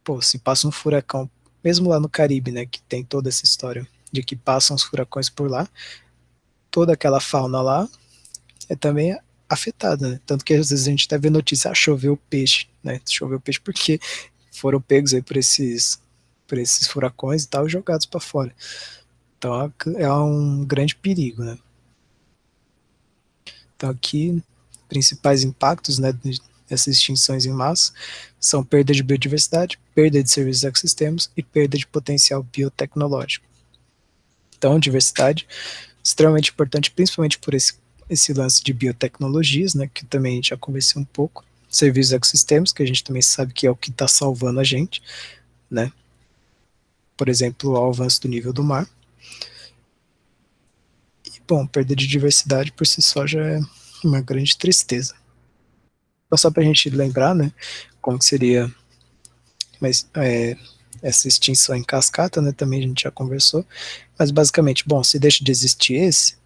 Pô, se passa um furacão, mesmo lá no Caribe, né, que tem toda essa história de que passam os furacões por lá, toda aquela fauna lá é também afetada, né? Tanto que às vezes a gente até vê notícia, choveu peixe, né? Choveu peixe porque foram pegos aí por esses furacões e tal, jogados para fora. Então é um grande perigo, né? Então aqui, principais impactos, né, dessas extinções em massa são perda de biodiversidade, perda de serviços e ecossistemas e perda de potencial biotecnológico. Então, diversidade, extremamente importante, principalmente por esse lance de biotecnologias, né, que também a gente já conversou um pouco, serviços e ecossistemas, que a gente também sabe que é o que está salvando a gente, né, por exemplo, o avanço do nível do mar. E, bom, perda de diversidade por si só já é uma grande tristeza. Então, só para a gente lembrar, né, como que seria mas, essa extinção em cascata, né, também a gente já conversou, mas basicamente, bom, se deixa de existir esse,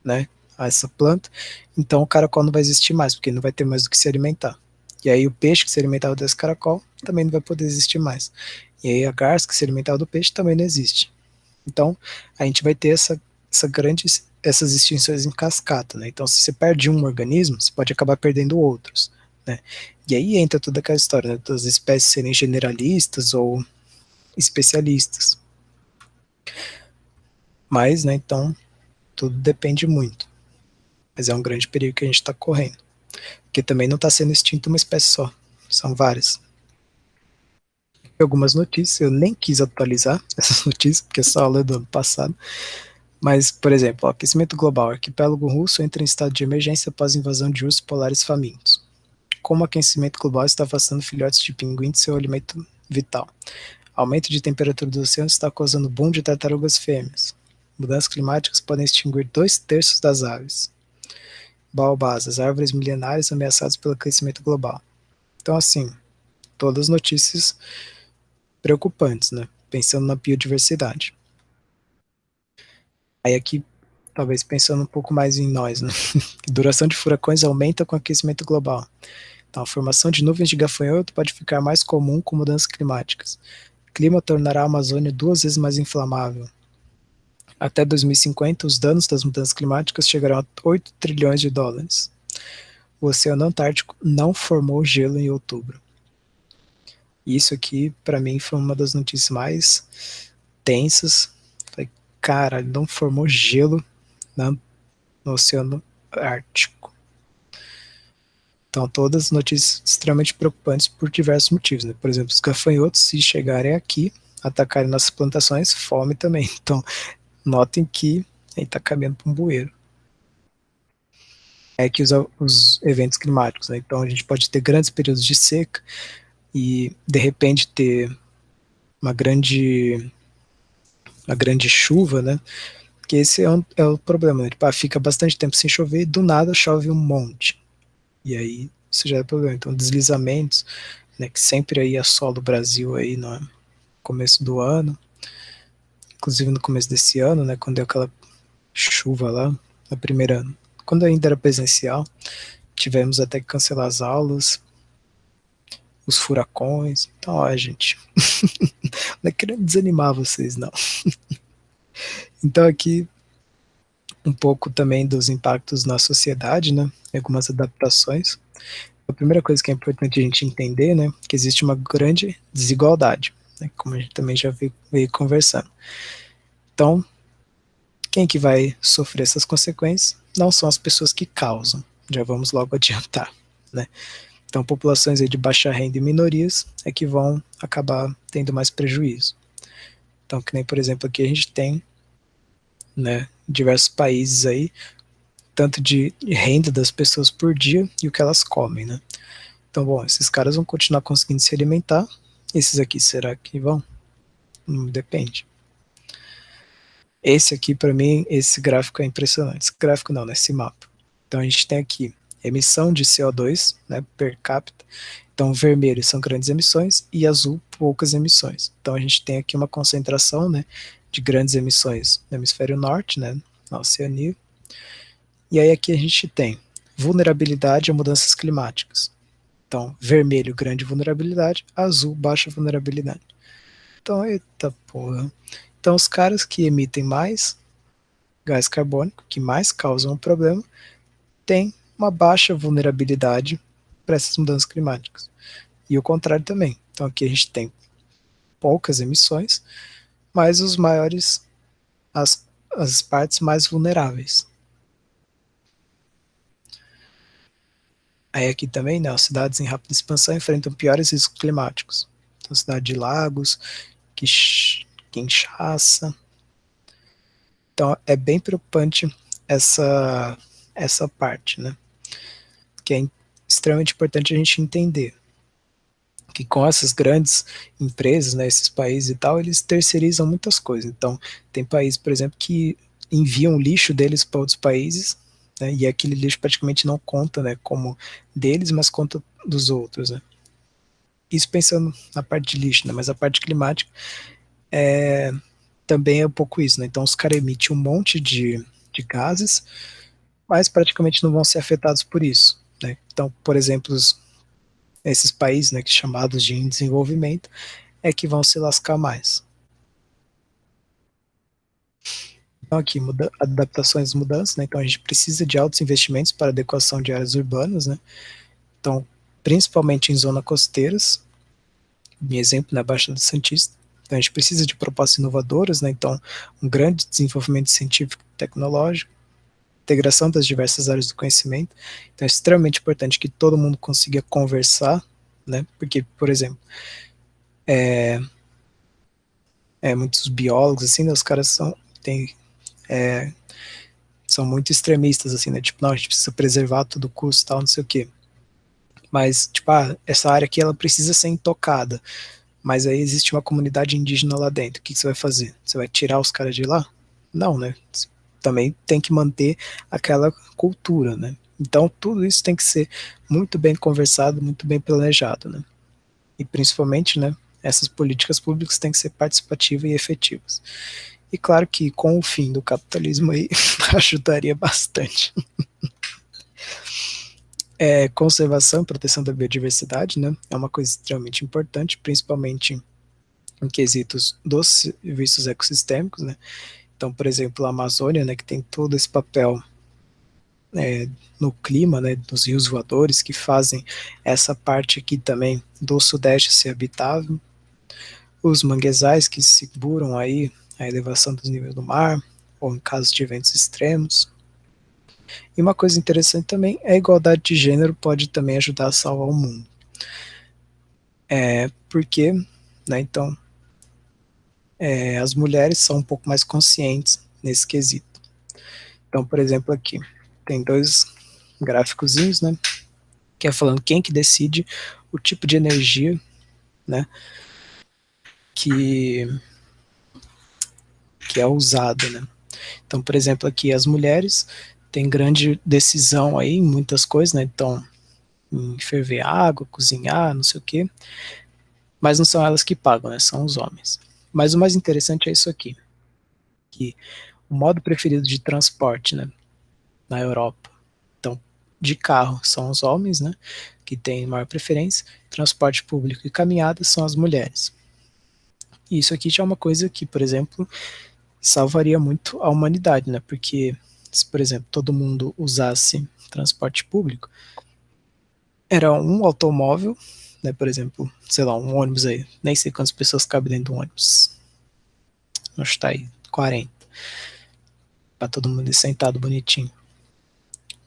né, essa planta, então o caracol não vai existir mais, porque não vai ter mais do que se alimentar. E aí o peixe que se alimentava desse caracol também não vai poder existir mais. E aí a garça que se alimentava do peixe também não existe. Então a gente vai ter essas extinções em cascata, né? Então se você perde um organismo, você pode acabar perdendo outros, né? E aí entra toda aquela história, né, das espécies serem generalistas ou especialistas. Mas, né, então tudo depende muito. Mas é um grande perigo que a gente está correndo. Porque também não está sendo extinta uma espécie só. São várias. Algumas notícias, eu nem quis atualizar essas notícias, porque é só aula do ano passado. Mas, por exemplo, aquecimento global. Arquipélago russo entra em estado de emergência após invasão de ursos polares famintos. Como o aquecimento global está afastando filhotes de pinguim de seu alimento vital. Aumento de temperatura do oceano está causando boom de tartarugas fêmeas. Mudanças climáticas podem extinguir 2/3 das aves. Baobás, as árvores milenares ameaçadas pelo aquecimento global. Então, assim, todas notícias preocupantes, né? Pensando na biodiversidade. Aí aqui, talvez pensando um pouco mais em nós, né? Duração de furacões aumenta com o aquecimento global. Então, a formação de nuvens de gafanhoto pode ficar mais comum com mudanças climáticas. O clima tornará a Amazônia 2 vezes mais inflamável. Até 2050, os danos das mudanças climáticas chegarão a 8 trilhões de dólares. O Oceano Antártico não formou gelo em outubro. Isso aqui, para mim, foi uma das notícias mais tensas. Falei, cara, não formou gelo no Oceano Ártico. Então, todas notícias extremamente preocupantes por diversos motivos, né? Por exemplo, os gafanhotos, se chegarem aqui, atacarem nossas plantações, fome também. Então, notem que a gente está caminhando para um bueiro. É que os eventos climáticos, né? Então, a gente pode ter grandes períodos de seca e, de repente, ter uma grande chuva, né? Que esse é o problema, né? Tipo, fica bastante tempo sem chover e do nada chove um monte. E aí, isso já é problema. Então, deslizamentos, né, que sempre aí assola o Brasil aí no começo do ano, inclusive no começo desse ano, né, quando deu aquela chuva lá, no primeiro ano. Quando ainda era presencial, tivemos até que cancelar as aulas, os furacões. Então, ó, gente, não é querendo desanimar vocês, não. Então, aqui, um pouco também dos impactos na sociedade, né, algumas adaptações. A primeira coisa que é importante a gente entender, né, que existe uma grande desigualdade, né, como a gente também já veio conversando. Então, quem que vai sofrer essas consequências não são as pessoas que causam, já vamos logo adiantar, né. Então, populações aí de baixa renda e minorias é que vão acabar tendo mais prejuízo. Então, que nem, por exemplo, aqui a gente tem, né, diversos países aí, tanto de renda das pessoas por dia e o que elas comem, né? Então, bom, esses caras vão continuar conseguindo se alimentar. Esses aqui, será que vão? Depende. Esse aqui, para mim, esse gráfico é impressionante. Esse gráfico não, né? Esse mapa. Então, a gente tem aqui emissão de CO2, né, per capita. Então, vermelho são grandes emissões e azul, poucas emissões. Então, a gente tem aqui uma concentração, né, de grandes emissões no hemisfério norte, né, na Oceania. E aí aqui a gente tem vulnerabilidade a mudanças climáticas. Então, vermelho, grande vulnerabilidade, azul, baixa vulnerabilidade. Então, eita porra. Então, os caras que emitem mais gás carbônico, que mais causam um problema, têm uma baixa vulnerabilidade para essas mudanças climáticas. E o contrário também. Então, aqui a gente tem poucas emissões, mas os maiores, as partes mais vulneráveis. Aí aqui também, né, as cidades em rápida expansão enfrentam piores riscos climáticos. Então, cidade de Lagos, Kinshasa. Então, é bem preocupante essa parte, né? Que é extremamente importante a gente entender que com essas grandes empresas, né, esses países e tal, eles terceirizam muitas coisas. Então, tem países, por exemplo, que enviam lixo deles para outros países, né, e aquele lixo praticamente não conta, né, como deles, mas conta dos outros, né. Isso pensando na parte de lixo, né, mas a parte climática também é um pouco isso, né. Então, os caras emitem um monte de gases, mas praticamente não vão ser afetados por isso, né. Então, por exemplo, esses países, né, chamados de em desenvolvimento, é que vão se lascar mais. Então, aqui, adaptações e mudanças, né? Então, a gente precisa de altos investimentos para adequação de áreas urbanas, né? Então, principalmente em zonas costeiras, em exemplo, na Baixada Santista. Então, a gente precisa de propostas inovadoras, né? Então, um grande desenvolvimento científico e tecnológico, integração das diversas áreas do conhecimento. Então, é extremamente importante que todo mundo consiga conversar, né? Porque, por exemplo, muitos biólogos, assim, né? Os caras são muito extremistas, assim, né? Tipo, não, a gente precisa preservar a todo custo, tal, não sei o quê. Mas, tipo, essa área aqui, ela precisa ser intocada. Mas aí existe uma comunidade indígena lá dentro. O que você vai fazer? Você vai tirar os caras de lá? Não, né? Também tem que manter aquela cultura, né? Então, tudo isso tem que ser muito bem conversado, muito bem planejado, né? E principalmente, né? Essas políticas públicas têm que ser participativas e efetivas. E claro que com o fim do capitalismo aí ajudaria bastante. Conservação e proteção da biodiversidade, né? É uma coisa extremamente importante, principalmente em quesitos dos serviços ecossistêmicos, né? Então, por exemplo, a Amazônia, né, que tem todo esse papel no clima, né, dos rios voadores, que fazem essa parte aqui também do Sudeste ser habitável, os manguezais que seguram aí a elevação dos níveis do mar, ou em caso de eventos extremos. E uma coisa interessante também é a igualdade de gênero pode também ajudar a salvar o mundo. Porque, né, então, as mulheres são um pouco mais conscientes nesse quesito. Então, por exemplo, aqui tem dois gráficozinhos, né, que é falando quem que decide o tipo de energia, né, que é usado, né. Então, por exemplo, aqui as mulheres têm grande decisão aí em muitas coisas, né, então, em ferver água, cozinhar, não sei o quê, mas não são elas que pagam, né, são os homens. Mas o mais interessante é isso aqui, que o modo preferido de transporte, né, na Europa, então, de carro são os homens, né, que têm maior preferência, transporte público e caminhada são as mulheres. E isso aqui já é uma coisa que, por exemplo, salvaria muito a humanidade, né, porque se, por exemplo, todo mundo usasse transporte público, era um automóvel, né, por exemplo, sei lá, um ônibus aí, nem sei quantas pessoas cabem dentro do ônibus, acho que tá aí, 40, para todo mundo ir sentado bonitinho.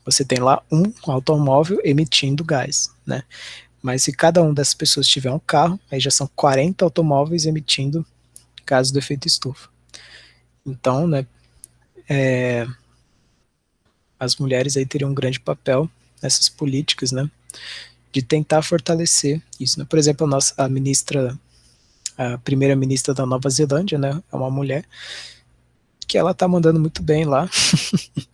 Você tem lá um automóvel emitindo gás, né? Mas se cada uma dessas pessoas tiver um carro, aí já são 40 automóveis emitindo gases do efeito estufa. Então, né, as mulheres aí teriam um grande papel nessas políticas, né, de tentar fortalecer isso, né? Por exemplo, a primeira-ministra da Nova Zelândia, né, é uma mulher que ela tá mandando muito bem lá.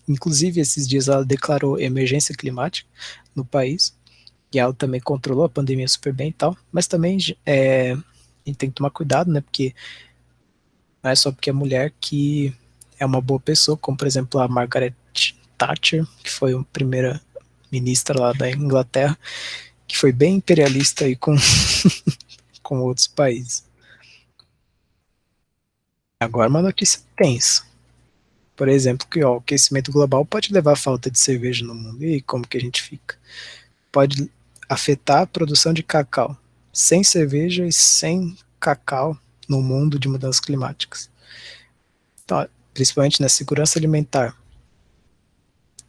Inclusive, esses dias ela declarou emergência climática no país, e ela também controlou a pandemia super bem e tal, mas também a gente tem que tomar cuidado, né, porque não é só porque é mulher que é uma boa pessoa, como por exemplo a Margaret Thatcher, que foi a primeira ministra lá da Inglaterra, que foi bem imperialista aí com, com outros países. Agora uma notícia tensa. Por exemplo, que ó, o aquecimento global pode levar à falta de cerveja no mundo. E como que a gente fica? Pode afetar a produção de cacau. Sem cerveja e sem cacau no mundo de mudanças climáticas. Então, principalmente na segurança alimentar,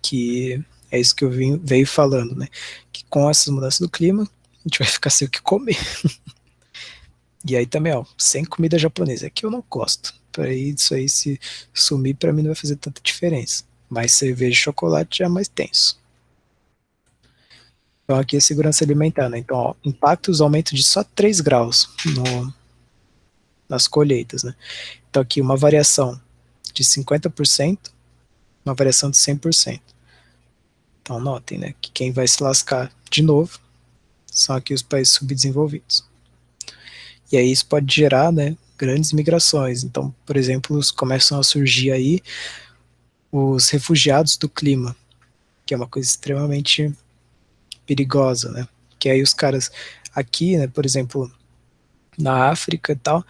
que é isso que eu veio falando, né? Que com essas mudanças do clima, a gente vai ficar sem o que comer. E aí também, ó, sem comida japonesa, que eu não gosto. Para isso aí se sumir, para mim não vai fazer tanta diferença. Mas cerveja e chocolate já é mais tenso. Então aqui é segurança alimentar, né? Então, ó, impactos, aumento de só 3 graus nas colheitas, né? Então aqui uma variação de 50%, uma variação de 100%. Então notem, né, que quem vai se lascar de novo são aqui os países subdesenvolvidos. E aí isso pode gerar, né, grandes migrações. Então, por exemplo, começam a surgir aí os refugiados do clima, que é uma coisa extremamente perigosa, né? Que aí os caras aqui, né, por exemplo, na África e tal,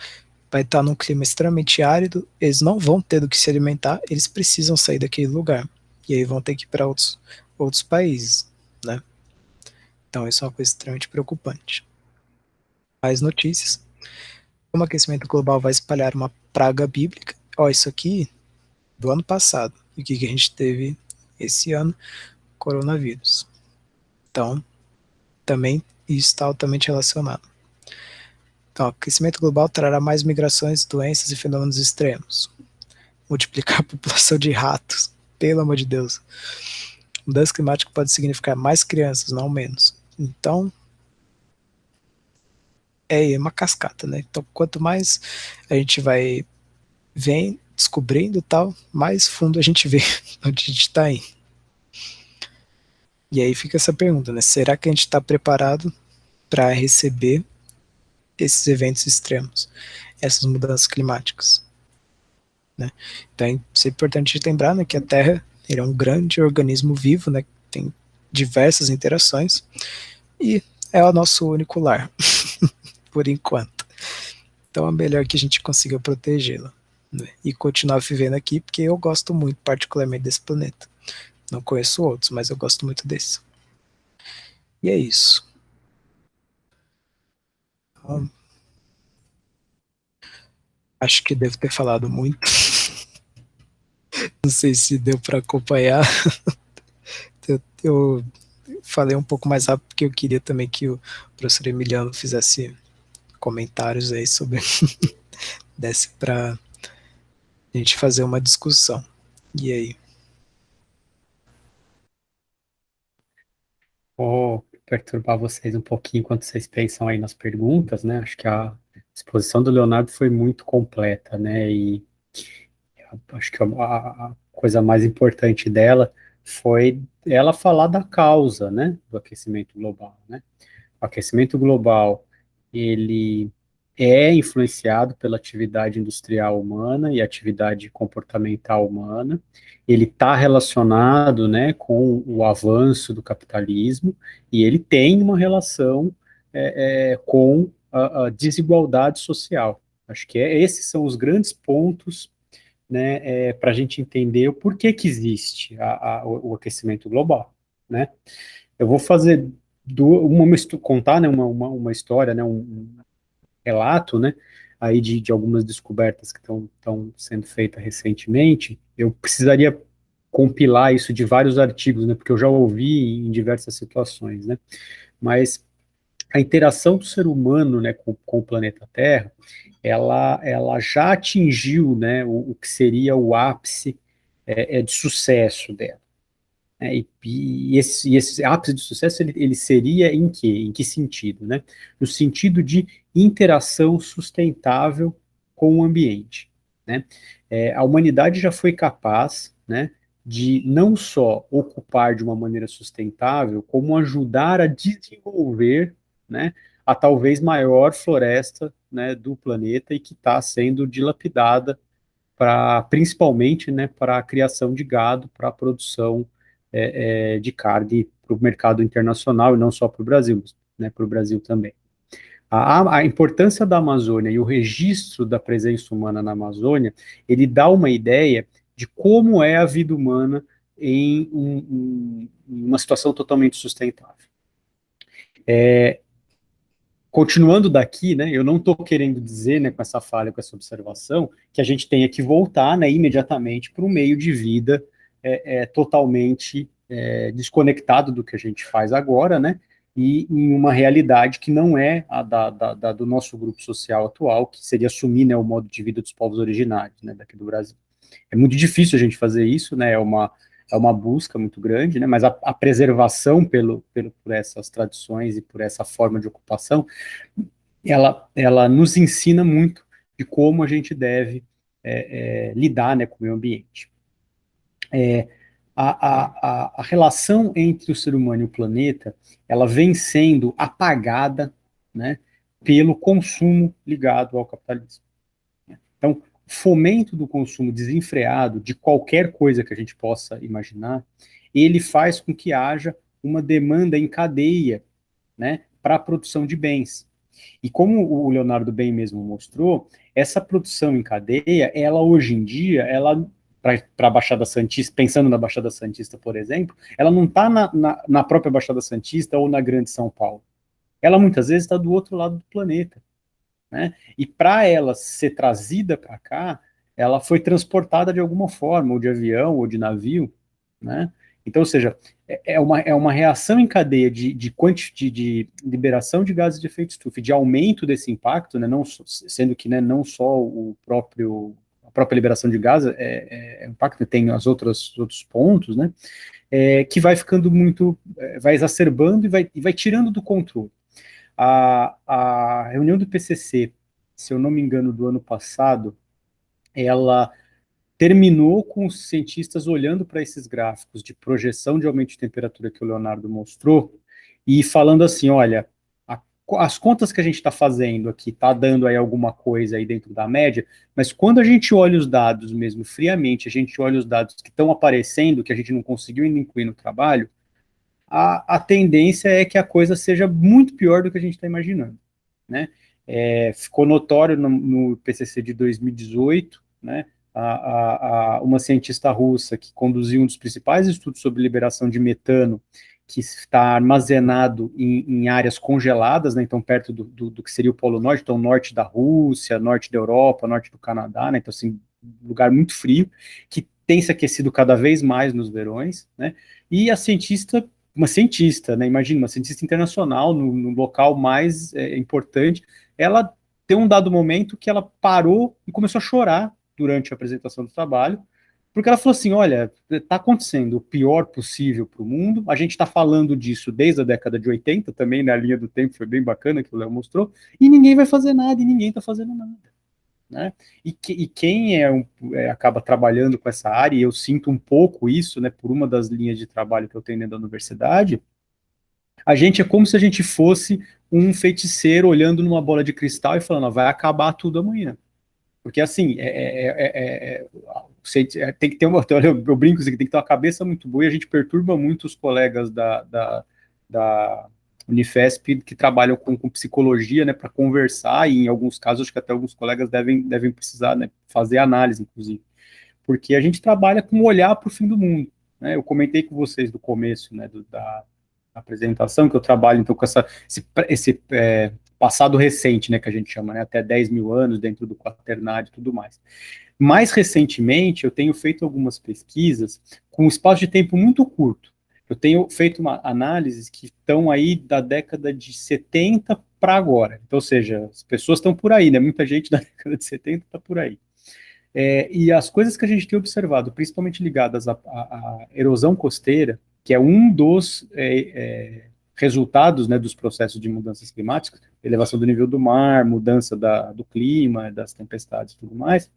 vai estar num clima extremamente árido, eles não vão ter do que se alimentar, eles precisam sair daquele lugar. E aí vão ter que ir para outros países, né? Então isso é uma coisa extremamente preocupante. Mais notícias. Como o aquecimento global vai espalhar uma praga bíblica. Ó, isso aqui do ano passado. E o que a gente teve esse ano? Coronavírus. Então, também isso está altamente relacionado. Então, o aquecimento global trará mais migrações, doenças e fenômenos extremos. Multiplicar a população de ratos. Pelo amor de Deus. Mudança climática pode significar mais crianças, não menos. Então, é uma cascata, né? Então, quanto mais a gente vai vem descobrindo tal, mais fundo a gente vê onde a gente está indo. E aí fica essa pergunta, né? Será que a gente está preparado para receber esses eventos extremos, essas mudanças climáticas? Né? Então é importante lembrar, né, que a Terra é um grande organismo vivo, né? Tem diversas interações e é o nosso único lar, por enquanto. Então é melhor que a gente consiga protegê-la, né? E continuar vivendo aqui, porque eu gosto muito, particularmente, desse planeta. Não conheço outros, mas eu gosto muito desse. E é isso. Então, acho que devo ter falado muito. Não sei se deu para acompanhar. Eu falei um pouco mais rápido porque eu queria também que o professor Emiliano fizesse comentários aí sobre desse para a gente fazer uma discussão. E aí? Vou perturbar vocês um pouquinho enquanto vocês pensam aí nas perguntas, né? Acho que a exposição do Leonardo foi muito completa, né? E acho que a coisa mais importante dela foi ela falar da causa, né, do aquecimento global, né? O aquecimento global, ele é influenciado pela atividade industrial humana e atividade comportamental humana. Ele está relacionado, né, com o avanço do capitalismo e ele tem uma relação com a desigualdade social. Acho que esses são os grandes pontos, né, para a gente entender o porquê que existe o aquecimento global, né? Eu vou fazer contar, né, uma história, né, um relato, né, aí de algumas descobertas que estão sendo feitas recentemente. Eu precisaria compilar isso de vários artigos, né, porque eu já ouvi em diversas situações, né, mas a interação do ser humano, né, com o planeta Terra, ela já atingiu, né, o que seria o ápice de sucesso dela. E esse ápice de sucesso, ele seria em quê? Em que sentido, né? No sentido de interação sustentável com o ambiente, né? A humanidade já foi capaz, né, de não só ocupar de uma maneira sustentável, como ajudar a desenvolver, né, a talvez maior floresta, né, do planeta e que está sendo dilapidada principalmente, né, para a criação de gado, para a produção de carne para o mercado internacional e não só para o Brasil, né, para o Brasil também. A importância da Amazônia e o registro da presença humana na Amazônia, ele dá uma ideia de como é a vida humana em uma situação totalmente sustentável. Continuando daqui, né, eu não estou querendo dizer, né, com essa falha, com essa observação, que a gente tenha que voltar, né, imediatamente para um meio de vida totalmente desconectado do que a gente faz agora, né, e em uma realidade que não é a do nosso grupo social atual, que seria assumir, né, o modo de vida dos povos originários, né, daqui do Brasil. É muito difícil a gente fazer isso, né, é uma busca muito grande, né, mas a preservação por essas tradições e por essa forma de ocupação, ela nos ensina muito de como a gente deve lidar, né, com o meio ambiente. A relação entre o ser humano e o planeta, ela vem sendo apagada, né, pelo consumo ligado ao capitalismo. Então, fomento do consumo desenfreado de qualquer coisa que a gente possa imaginar, ele faz com que haja uma demanda em cadeia, né, para a produção de bens. E como o Leonardo bem mesmo mostrou, essa produção em cadeia, ela hoje em dia, ela para a Baixada Santista, pensando na Baixada Santista, por exemplo, ela não está na própria Baixada Santista ou na Grande São Paulo. Ela muitas vezes está do outro lado do planeta, né? E para ela ser trazida para cá, ela foi transportada de alguma forma, ou de avião, ou de navio, né? Então, ou seja, é uma reação em cadeia de liberação de gases de efeito estufa, de aumento desse impacto, né, não, sendo que, né, não só a própria liberação de gases impacto, tem os outros pontos, né, que vai ficando muito, vai exacerbando e vai tirando do controle. A reunião do PCC, se eu não me engano, do ano passado, ela terminou com os cientistas olhando para esses gráficos de projeção de aumento de temperatura que o Leonardo mostrou e falando assim, olha, as contas que a gente está fazendo aqui está dando aí alguma coisa aí dentro da média, mas quando a gente olha os dados mesmo friamente, a gente olha os dados que estão aparecendo, que a gente não conseguiu ainda incluir no trabalho, a tendência é que a coisa seja muito pior do que a gente está imaginando, né? Ficou notório no PCC de 2018, né? Uma cientista russa que conduziu um dos principais estudos sobre liberação de metano, que está armazenado em áreas congeladas, né? Então perto do que seria o Polo Norte, então norte da Rússia, norte da Europa, norte do Canadá, né? Então assim, lugar muito frio, que tem se aquecido cada vez mais nos verões, né? E uma cientista, né? Imagina, uma cientista internacional no local mais importante, ela tem um dado momento que ela parou e começou a chorar durante a apresentação do trabalho, porque ela falou assim, olha, está acontecendo o pior possível para o mundo, a gente está falando disso desde a década de 80, também na linha do tempo, foi bem bacana que o Léo mostrou, e ninguém vai fazer nada, e ninguém está fazendo nada. Né? E quem acaba trabalhando com essa área, e eu sinto um pouco isso, né, por uma das linhas de trabalho que eu tenho dentro da universidade, a gente é como se a gente fosse um feiticeiro olhando numa bola de cristal e falando, vai acabar tudo amanhã. Porque assim, tem que ter eu brinco assim, que tem que ter uma cabeça muito boa e a gente perturba muito os colegas da Unifesp que trabalham com psicologia, né, para conversar, e em alguns casos, acho que até alguns colegas devem precisar, né, fazer análise, inclusive. Porque a gente trabalha com um olhar para o fim do mundo. Né? Eu comentei com vocês do começo, né, da apresentação, que eu trabalho então com esse passado recente, né, que a gente chama, né, até 10 mil anos dentro do quaternário e tudo mais. Mais recentemente, eu tenho feito algumas pesquisas com um espaço de tempo muito curto, Eu tenho feito análises que estão aí da década de 70 para agora. Então, ou seja, as pessoas estão por aí, né? Muita gente da década de 70 está por aí. E as coisas que a gente tem observado, principalmente ligadas à erosão costeira, que é um dos resultados, né, dos processos de mudanças climáticas, elevação do nível do mar, mudança do clima, das tempestades e tudo mais,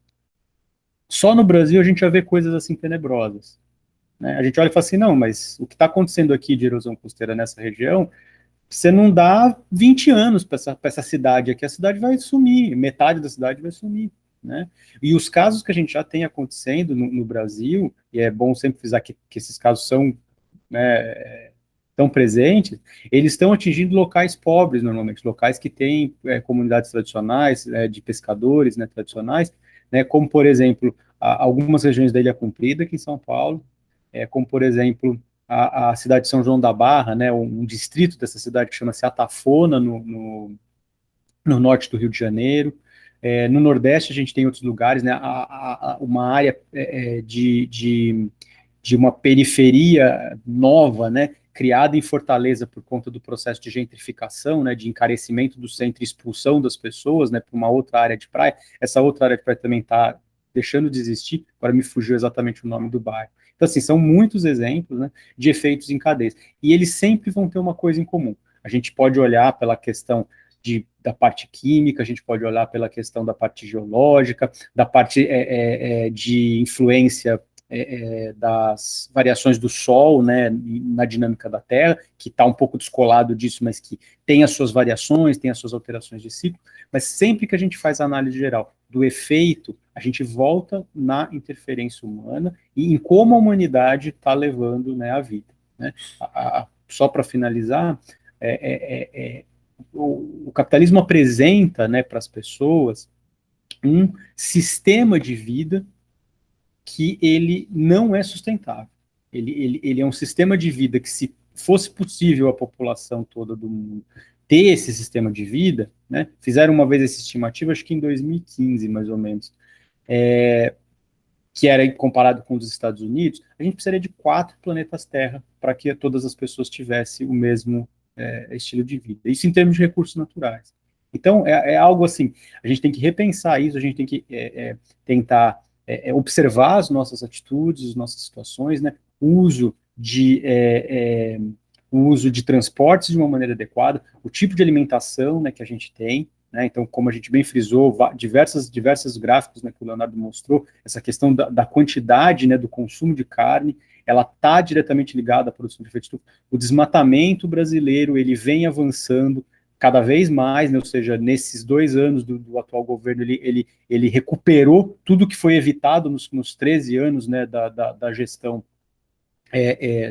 só no Brasil a gente já vê coisas assim tenebrosas. Né? A gente olha e fala assim, não, mas o que está acontecendo aqui de erosão costeira nessa região, você não dá 20 anos para essa cidade aqui, a cidade vai sumir, metade da cidade vai sumir. Né? E os casos que a gente já tem acontecendo no Brasil, e é bom sempre frisar que esses casos são, né, tão presentes, eles estão atingindo locais pobres, normalmente, locais que têm comunidades tradicionais, de pescadores, né, tradicionais, né, como, por exemplo, algumas regiões da Ilha Comprida, aqui em São Paulo, como, por exemplo, a cidade de São João da Barra, né, um distrito dessa cidade que chama-se Atafona, no norte do Rio de Janeiro. No Nordeste a gente tem outros lugares, né, uma área de uma periferia nova, né, criada em Fortaleza por conta do processo de gentrificação, né, de encarecimento do centro e expulsão das pessoas, né, para uma outra área de praia. Essa outra área de praia também está deixando de existir, agora me fugiu exatamente o nome do bairro. Então, assim, são muitos exemplos, né, de efeitos em cadeias. E eles sempre vão ter uma coisa em comum. A gente pode olhar pela questão da parte química, a gente pode olhar pela questão da parte geológica, da parte de influência das variações do Sol, né, na dinâmica da Terra, que está um pouco descolado disso, mas que tem as suas variações, tem as suas alterações de ciclo, mas sempre que a gente faz a análise geral do efeito, a gente volta na interferência humana e em como a humanidade está levando, né, a vida. Né? Só para finalizar, o capitalismo apresenta, né, para as pessoas um sistema de vida que ele não é sustentável. Ele é um sistema de vida que, se fosse possível a população toda do mundo ter esse sistema de vida, né, fizeram uma vez essa estimativa, acho que em 2015, mais ou menos, que era comparado com os Estados Unidos, a gente precisaria de 4 planetas Terra para que todas as pessoas tivessem o mesmo estilo de vida. Isso em termos de recursos naturais. Então, algo assim, a gente tem que repensar isso, a gente tem que tentar observar as nossas atitudes, as nossas situações, né? O uso de transportes de uma maneira adequada, o tipo de alimentação, né, que a gente tem, né? Então, como a gente bem frisou, diversos gráficos, né, que o Leonardo mostrou, essa questão da quantidade, né, do consumo de carne, ela está diretamente ligada à produção de efeito estufa. O desmatamento brasileiro, ele vem avançando cada vez mais, né, ou seja, nesses 2 anos do atual governo, ele recuperou tudo que foi evitado nos 13 anos, né, da gestão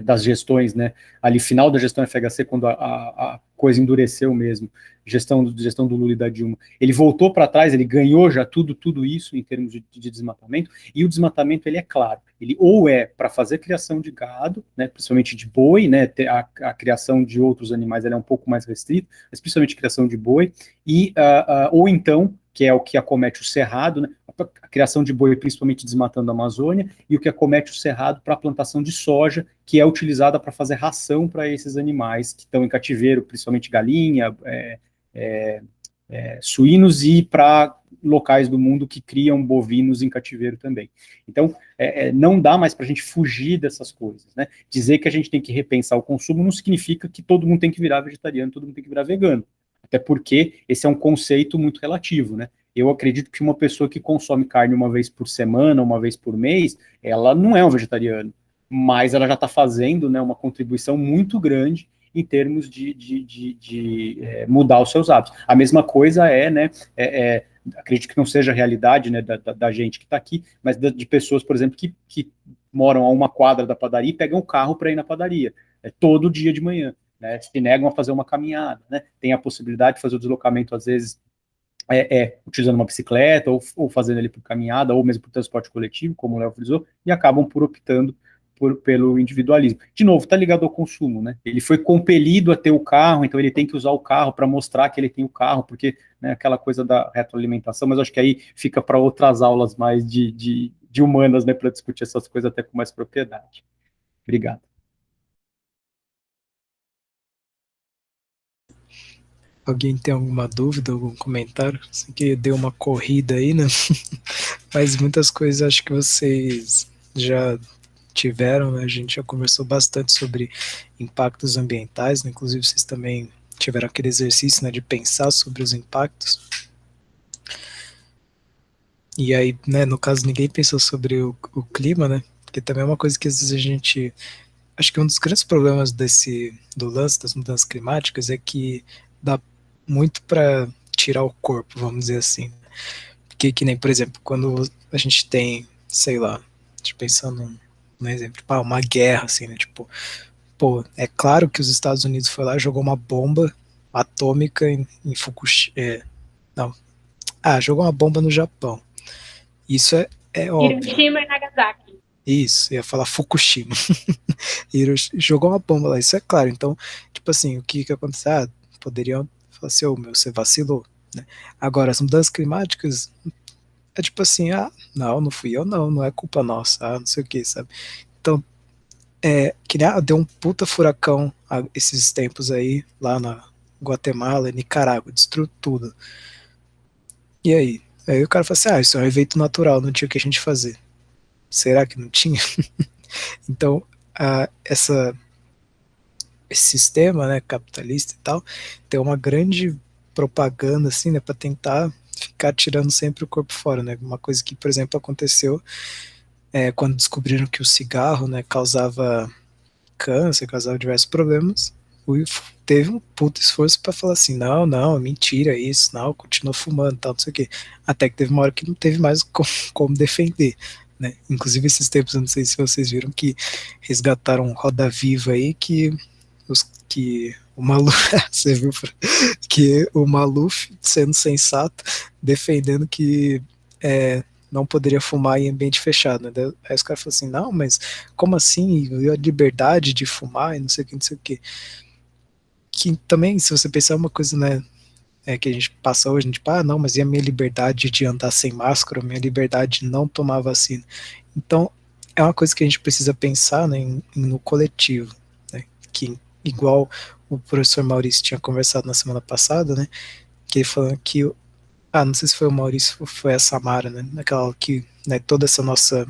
das gestões, né, ali final da gestão FHC, quando a coisa endureceu mesmo, gestão do Lula e da Dilma, ele voltou para trás, ele ganhou já tudo isso em termos de desmatamento, e o desmatamento, ele é claro, ele ou é para fazer criação de gado, né, principalmente de boi, né, a criação de outros animais ela é um pouco mais restrita, mas principalmente criação de boi, ou então, que é o que acomete o cerrado, né, a criação de boi, principalmente desmatando a Amazônia, e o que acomete o cerrado para a plantação de soja, que é utilizada para fazer ração para esses animais que estão em cativeiro, principalmente galinha, suínos, e para locais do mundo que criam bovinos em cativeiro também. Então, não dá mais para a gente fugir dessas coisas. Né? Dizer que a gente tem que repensar o consumo não significa que todo mundo tem que virar vegetariano, todo mundo tem que virar vegano. Até porque esse é um conceito muito relativo, né? Eu acredito que uma pessoa que consome carne uma vez por semana, uma vez por mês, ela não é um vegetariano, mas ela já está fazendo, né, uma contribuição muito grande em termos de mudar os seus hábitos. A mesma coisa né, acredito que não seja a realidade, né, da gente que está aqui, mas de pessoas, por exemplo, que moram a 1 quadra da padaria e pegam o carro para ir na padaria, todo dia de manhã. Né, se negam a fazer uma caminhada, né, tem a possibilidade de fazer o deslocamento, às vezes, utilizando uma bicicleta, ou fazendo ele por caminhada, ou mesmo por transporte coletivo, como o Léo frisou, e acabam por optando pelo individualismo. De novo, está ligado ao consumo, né? Ele foi compelido a ter o carro, então ele tem que usar o carro para mostrar que ele tem o carro, porque, né, aquela coisa da retroalimentação, mas acho que aí fica para outras aulas mais de humanas, né, para discutir essas coisas até com mais propriedade. Obrigado. Alguém tem alguma dúvida, algum comentário? Sei que deu uma corrida aí, né? Mas muitas coisas acho que vocês já tiveram, né? A gente já conversou bastante sobre impactos ambientais, né? Inclusive vocês também tiveram aquele exercício, né, de pensar sobre os impactos. E aí, né, no caso, ninguém pensou sobre o clima, né? Porque também é uma coisa que às vezes a gente. Acho que um dos grandes problemas do lance das mudanças climáticas é que dá muito para tirar o corpo, vamos dizer assim. Porque, que nem, por exemplo, quando a gente tem, sei lá, pensando num exemplo, tipo, uma guerra, assim, né? Tipo, pô, é claro que os Estados Unidos foi lá e jogou uma bomba atômica em Fukushima. Não. Jogou uma bomba no Japão. Isso é óbvio. Hiroshima e Nagasaki. Isso, ia falar Fukushima. Jogou uma bomba lá, isso é claro. Então, tipo assim, o que aconteceu? Poderiam falar assim, meu, você vacilou. Né? Agora, as mudanças climáticas é tipo assim, não fui eu não é culpa nossa, não sei o que, sabe? Então, que nem, deu um puta furacão esses tempos aí, lá na Guatemala, Nicarágua, destruiu tudo. E aí? Aí o cara fala assim, isso é um evento natural, não tinha o que a gente fazer. Será que não tinha? Então, esse sistema, né, capitalista e tal, tem uma grande propaganda, assim, né, para tentar ficar tirando sempre o corpo fora, né? Uma coisa que, por exemplo, aconteceu quando descobriram que o cigarro, né, causava câncer, causava diversos problemas, teve um puto esforço para falar assim, não, mentira isso, não, continua fumando, tal, não sei o quê. Até que teve uma hora que não teve mais como defender, né? Inclusive esses tempos, eu não sei se vocês viram que resgataram Roda Viva aí, que o Maluf, você viu que o Maluf, sendo sensato, defendendo que não poderia fumar em ambiente fechado, né? Aí os caras falaram assim, não, mas como assim? A liberdade de fumar e não sei o que, não sei o que. Que também, se você pensar uma coisa, né, que a gente passa hoje, tipo, não, mas e a minha liberdade de andar sem máscara, a minha liberdade de não tomar vacina? Então, é uma coisa que a gente precisa pensar, né, no coletivo, né, que igual o professor Maurício tinha conversado na semana passada, né, que ele falou que, não sei se foi o Maurício ou foi a Samara, né, naquela que, né, toda essa nossa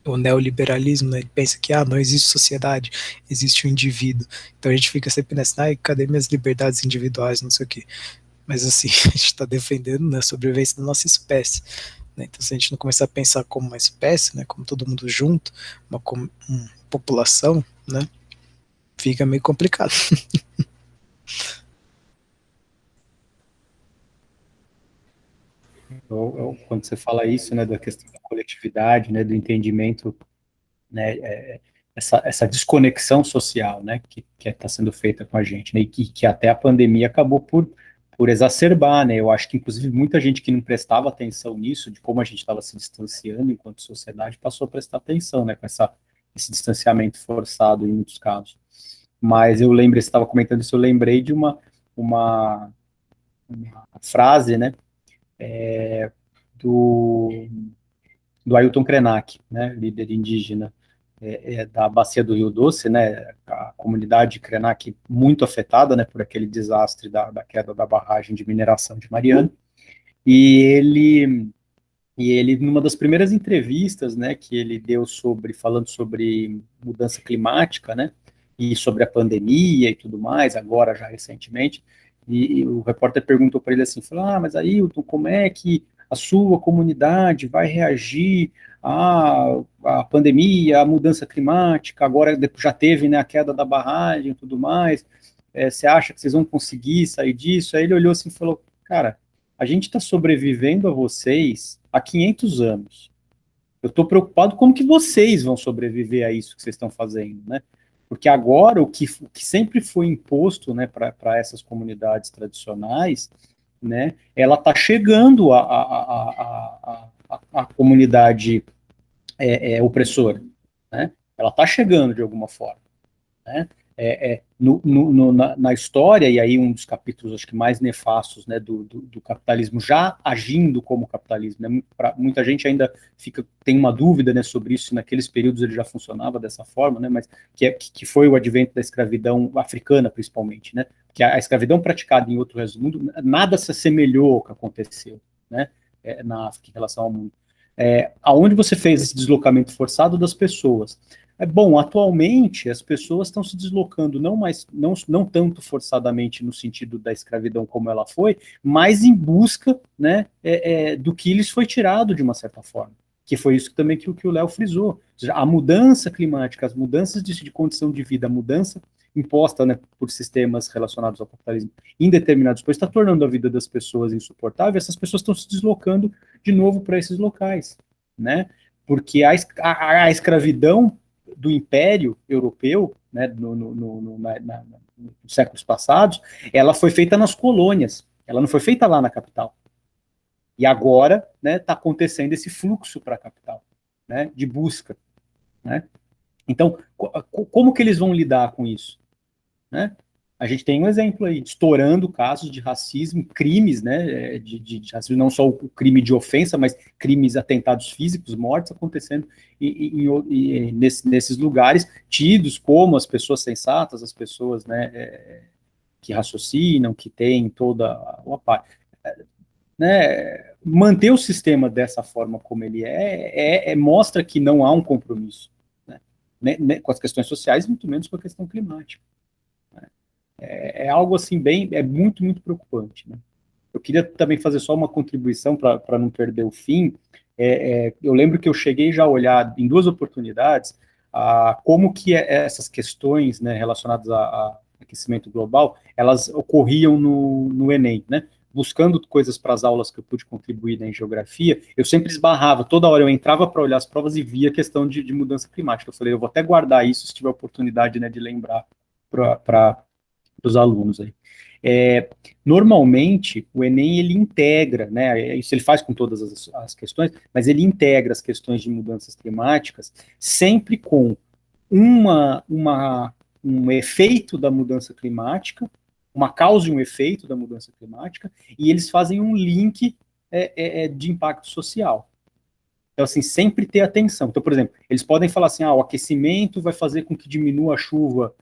o neoliberalismo, né, ele pensa que não existe sociedade, existe o indivíduo. Então a gente fica sempre nessa, cadê minhas liberdades individuais, não sei o quê. Mas assim, a gente está defendendo, né, a sobrevivência da nossa espécie. Né? Então se a gente não começar a pensar como uma espécie, né, como todo mundo junto, uma população, né, fica meio complicado. Quando você fala isso, né, da questão da coletividade, né, do entendimento, né, essa desconexão social, né, que está sendo feita com a gente, né, e que até a pandemia acabou por exacerbar, né, eu acho que inclusive muita gente que não prestava atenção nisso, de como a gente estava se distanciando enquanto sociedade, passou a prestar atenção, né, com esse distanciamento forçado em muitos casos. Mas eu lembro, você estava comentando isso, eu lembrei de uma frase, né, do, do Ailton Krenak, né, líder indígena da bacia do Rio Doce, né, a comunidade Krenak muito afetada, né, por aquele desastre da queda da barragem de mineração de Mariana, e ele, numa das primeiras entrevistas, né, que ele deu falando sobre mudança climática, né, e sobre a pandemia e tudo mais, agora já recentemente, e o repórter perguntou para ele assim, falou, mas Ailton, como é que a sua comunidade vai reagir à pandemia, à mudança climática, agora já teve, né, a queda da barragem e tudo mais, você acha que vocês vão conseguir sair disso? Aí ele olhou assim e falou, cara, a gente está sobrevivendo a vocês há 500 anos. Eu estou preocupado como que vocês vão sobreviver a isso que vocês estão fazendo, né? Porque agora o que sempre foi imposto, né, para essas comunidades tradicionais, né, ela está chegando à comunidade opressora, né? Ela está chegando de alguma forma, né? Na história, e aí um dos capítulos, acho que mais nefastos, né, do capitalismo já agindo como capitalismo, né, muita gente ainda tem uma dúvida, né, sobre isso, se naqueles períodos ele já funcionava dessa forma, né, mas que foi o advento da escravidão africana, principalmente, né, que a escravidão praticada em outro resto do mundo, nada se assemelhou ao que aconteceu, né, na África em relação ao mundo. Aonde você fez esse deslocamento forçado das pessoas? Bom, atualmente as pessoas estão se deslocando não tanto forçadamente no sentido da escravidão como ela foi, mas em busca, né, do que lhes foi tirado de uma certa forma. Que foi isso também que o Léo frisou. Ou seja, a mudança climática, as mudanças de condição de vida, a mudança imposta, né, por sistemas relacionados ao capitalismo em determinados países, está tornando a vida das pessoas insuportável, essas pessoas estão se deslocando de novo para esses locais, né? Porque a escravidão do Império Europeu, né, nos séculos passados, ela foi feita nas colônias, ela não foi feita lá na capital. E agora, né, está acontecendo esse fluxo para a capital, né, de busca, né? Então, como que eles vão lidar com isso, né? A gente tem um exemplo aí, estourando casos de racismo, crimes, né, de racismo, não só o crime de ofensa, mas crimes, atentados físicos, mortes acontecendo nesses lugares, tidos como as pessoas sensatas, as pessoas, né, que raciocinam, que têm toda a né, manter o sistema dessa forma como ele mostra que não há um compromisso, né, com as questões sociais, muito menos com a questão climática. Algo assim muito, muito preocupante, né? Eu queria também fazer só uma contribuição para não perder o fim. Eu lembro que eu cheguei já a olhar em duas oportunidades como que essas questões, né, relacionadas a aquecimento global, elas ocorriam no Enem, né? Buscando coisas para as aulas que eu pude contribuir, né, em geografia, eu sempre esbarrava, toda hora eu entrava para olhar as provas e via a questão de mudança climática. Eu falei, eu vou até guardar isso se tiver oportunidade, né, de lembrar para os alunos aí. Normalmente, o Enem, ele integra, né, isso ele faz com todas as questões, mas ele integra as questões de mudanças climáticas sempre com um efeito da mudança climática, uma causa e um efeito da mudança climática, e eles fazem um link de impacto social. Então, assim, sempre ter atenção. Então, por exemplo, eles podem falar assim, o aquecimento vai fazer com que diminua a chuva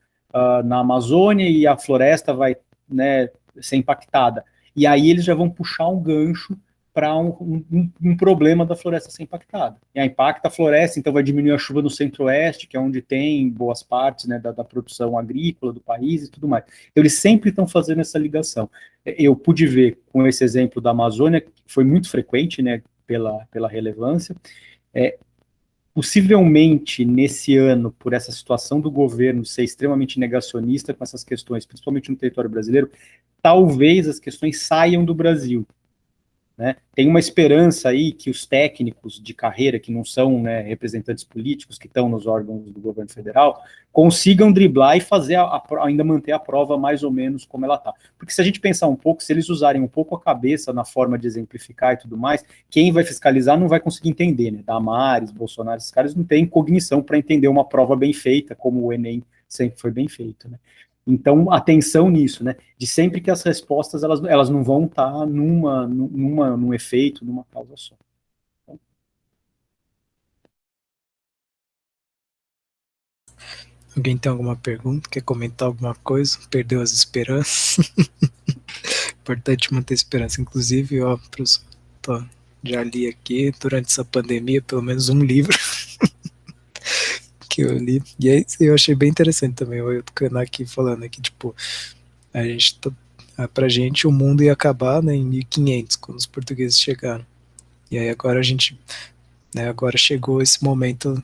na Amazônia e a floresta vai, né, ser impactada. E aí eles já vão puxar um gancho para um problema da floresta ser impactada. E aí impacta a floresta, então vai diminuir a chuva no centro-oeste, que é onde tem boas partes, né, da produção agrícola do país e tudo mais. Então eles sempre estão fazendo essa ligação. Eu pude ver com esse exemplo da Amazônia, que foi muito frequente, né, pela relevância. Possivelmente, nesse ano, por essa situação do governo ser extremamente negacionista com essas questões, principalmente no território brasileiro, talvez as questões saiam do Brasil. Né? Tem uma esperança aí que os técnicos de carreira, que não são, né, representantes políticos, que estão nos órgãos do governo federal, consigam driblar e fazer ainda manter a prova mais ou menos como ela está. Porque se a gente pensar um pouco, se eles usarem um pouco a cabeça na forma de exemplificar e tudo mais, quem vai fiscalizar não vai conseguir entender, né? Damares, Bolsonaro, esses caras não têm cognição para entender uma prova bem feita, como o Enem sempre foi bem feito, né? Então, atenção nisso, né? De sempre que as respostas elas não vão estar num efeito, numa causa só. Alguém tem alguma pergunta? Quer comentar alguma coisa? Perdeu as esperanças? Importante manter esperança. Inclusive, professor, já li aqui durante essa pandemia pelo menos um livro que eu li. E aí eu achei bem interessante também. Eu tocando aqui falando aqui, tipo, a gente pra gente o mundo ia acabar, né, em 1500, quando os portugueses chegaram. E aí agora a gente, né, agora chegou esse momento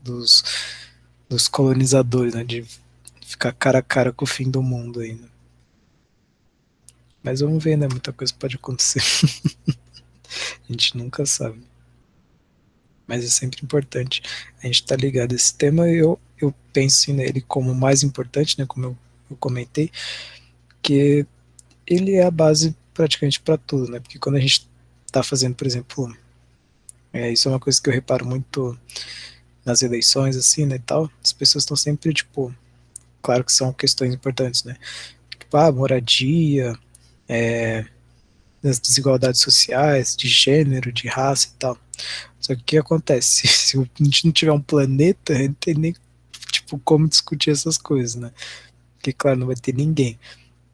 dos, dos colonizadores, né, de ficar cara a cara com o fim do mundo ainda. Mas vamos ver, né, muita coisa pode acontecer. A gente nunca sabe. Mas é sempre importante a gente estar ligado a esse tema. Eu penso nele como mais importante, né, como eu comentei, que ele é a base praticamente para tudo, né? Porque quando a gente está fazendo, por exemplo, isso é uma coisa que eu reparo muito nas eleições, assim, né, e tal, as pessoas estão sempre, tipo, claro que são questões importantes, né? Tipo, moradia, das desigualdades sociais, de gênero, de raça e tal. Só que o que acontece? Se a gente não tiver um planeta, a gente não tem nem, tipo, como discutir essas coisas, né? Porque, claro, não vai ter ninguém.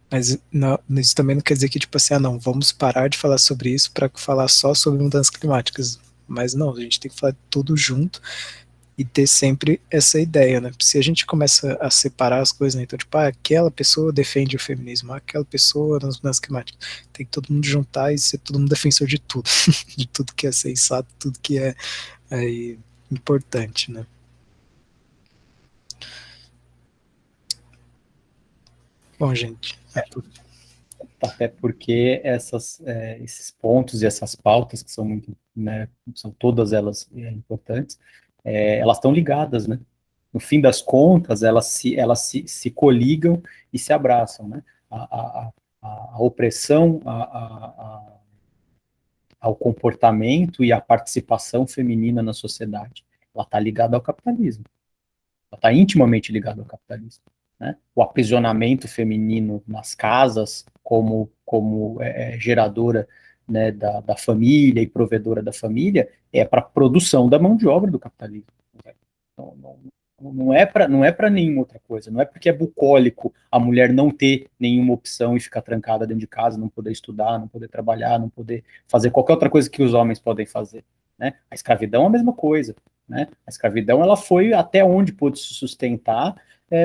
Mas não, isso também não quer dizer que, tipo assim, não, vamos parar de falar sobre isso para falar só sobre mudanças climáticas. Mas não, a gente tem que falar tudo junto e ter sempre essa ideia, né? Se a gente começa a separar as coisas, né? Então, tipo, aquela pessoa defende o feminismo, aquela pessoa nas mudanças climáticas. Tem que todo mundo juntar e ser todo mundo defensor de tudo, de tudo que é sensato, tudo que é importante, né? Bom, gente. Até porque esses pontos e essas pautas, que são muito, né, são todas elas importantes, elas estão ligadas, né? No fim das contas, elas se coligam e se abraçam, né? A opressão ao comportamento e à participação feminina na sociedade, ela está ligada ao capitalismo. Ela está intimamente ligada ao capitalismo. Né? O aprisionamento feminino nas casas, como geradora, né, da família e provedora da família, é para a produção da mão de obra do capitalismo. Não, não é para nenhuma outra coisa. Não é porque é bucólico a mulher não ter nenhuma opção e ficar trancada dentro de casa, não poder estudar, não poder trabalhar, não poder fazer qualquer outra coisa que os homens podem fazer. Né? A escravidão é a mesma coisa. Né? A escravidão ela foi até onde pôde se sustentar.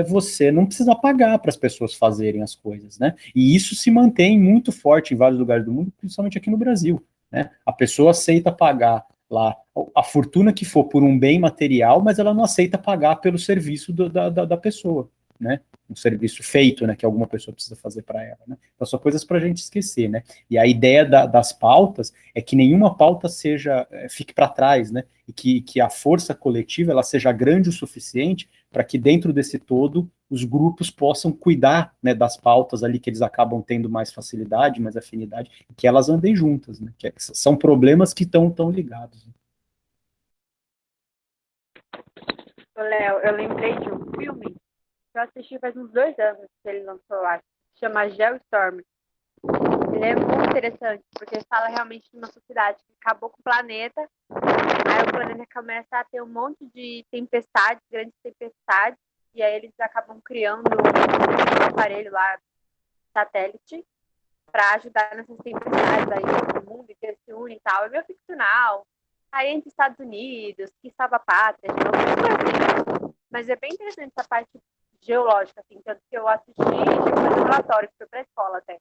Você não precisa pagar para as pessoas fazerem as coisas, né? E isso se mantém muito forte em vários lugares do mundo, principalmente aqui no Brasil, né? A pessoa aceita pagar lá a fortuna que for por um bem material, mas ela não aceita pagar pelo serviço da pessoa, né? Um serviço feito, né? Que alguma pessoa precisa fazer para ela, né? Então são coisas para a gente esquecer, né? E a ideia das pautas é que nenhuma pauta fique para trás, né? E que a força coletiva ela seja grande o suficiente para que dentro desse todo os grupos possam cuidar, né, das pautas ali que eles acabam tendo mais facilidade, mais afinidade, e que elas andem juntas, né? Que são problemas que estão tão ligados. Léo, eu lembrei de um filme que eu assisti faz uns 2 anos que ele lançou, acho. Chama Geostorm. Ele é muito interessante, porque fala realmente de uma sociedade que acabou com o planeta, aí o planeta começa a ter um monte de tempestades, grandes tempestades, e aí eles acabam criando um aparelho lá, satélite, para ajudar nessas tempestades aí, o mundo inteiro se une e tal. É meio ficcional. Aí entre Estados Unidos, que salva a pátria, de novo, mas é bem interessante essa parte geológica, assim, tanto que eu assisti e tive que fazer um relatório, que foi pra escola até.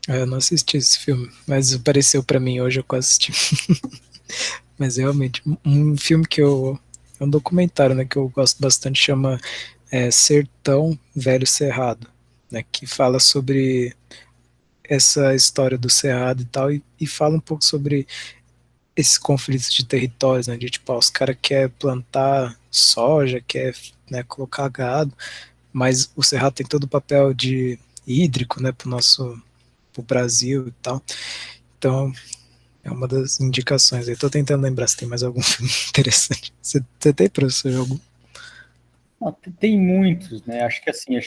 Eu não assisti esse filme, mas apareceu para mim hoje, eu quase assisti. Mas realmente, um filme que eu. É um documentário, né, que eu gosto bastante, chama Sertão Velho Cerrado, né, que fala sobre essa história do Cerrado e tal, e fala um pouco sobre esses conflitos de territórios, né, de tipo, os caras querem plantar soja, quer, né, colocar gado, mas o Cerrado tem todo o papel de hídrico, né, pro Brasil e tal. Então, é uma das indicações. Eu tô tentando lembrar se tem mais algum filme interessante. Você tem, professor, algum? Tem muitos, né? Acho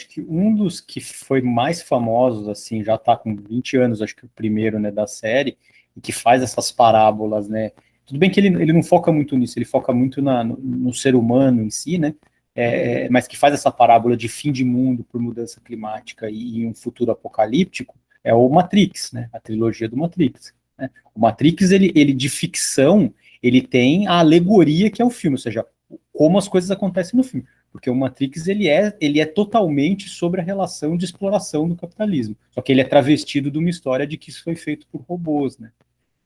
que um dos que foi mais famosos, assim, já está com 20 anos, acho que o primeiro, né, da série, e que faz essas parábolas, né? Tudo bem que ele não foca muito nisso, ele foca muito no ser humano em si, né? Mas que faz essa parábola de fim de mundo por mudança climática e um futuro apocalíptico, é o Matrix, né? A trilogia do Matrix. Né? O Matrix, ele de ficção, ele tem a alegoria que é o filme, ou seja, como as coisas acontecem no filme. Porque o Matrix ele é totalmente sobre a relação de exploração do capitalismo. Só que ele é travestido de uma história de que isso foi feito por robôs, né?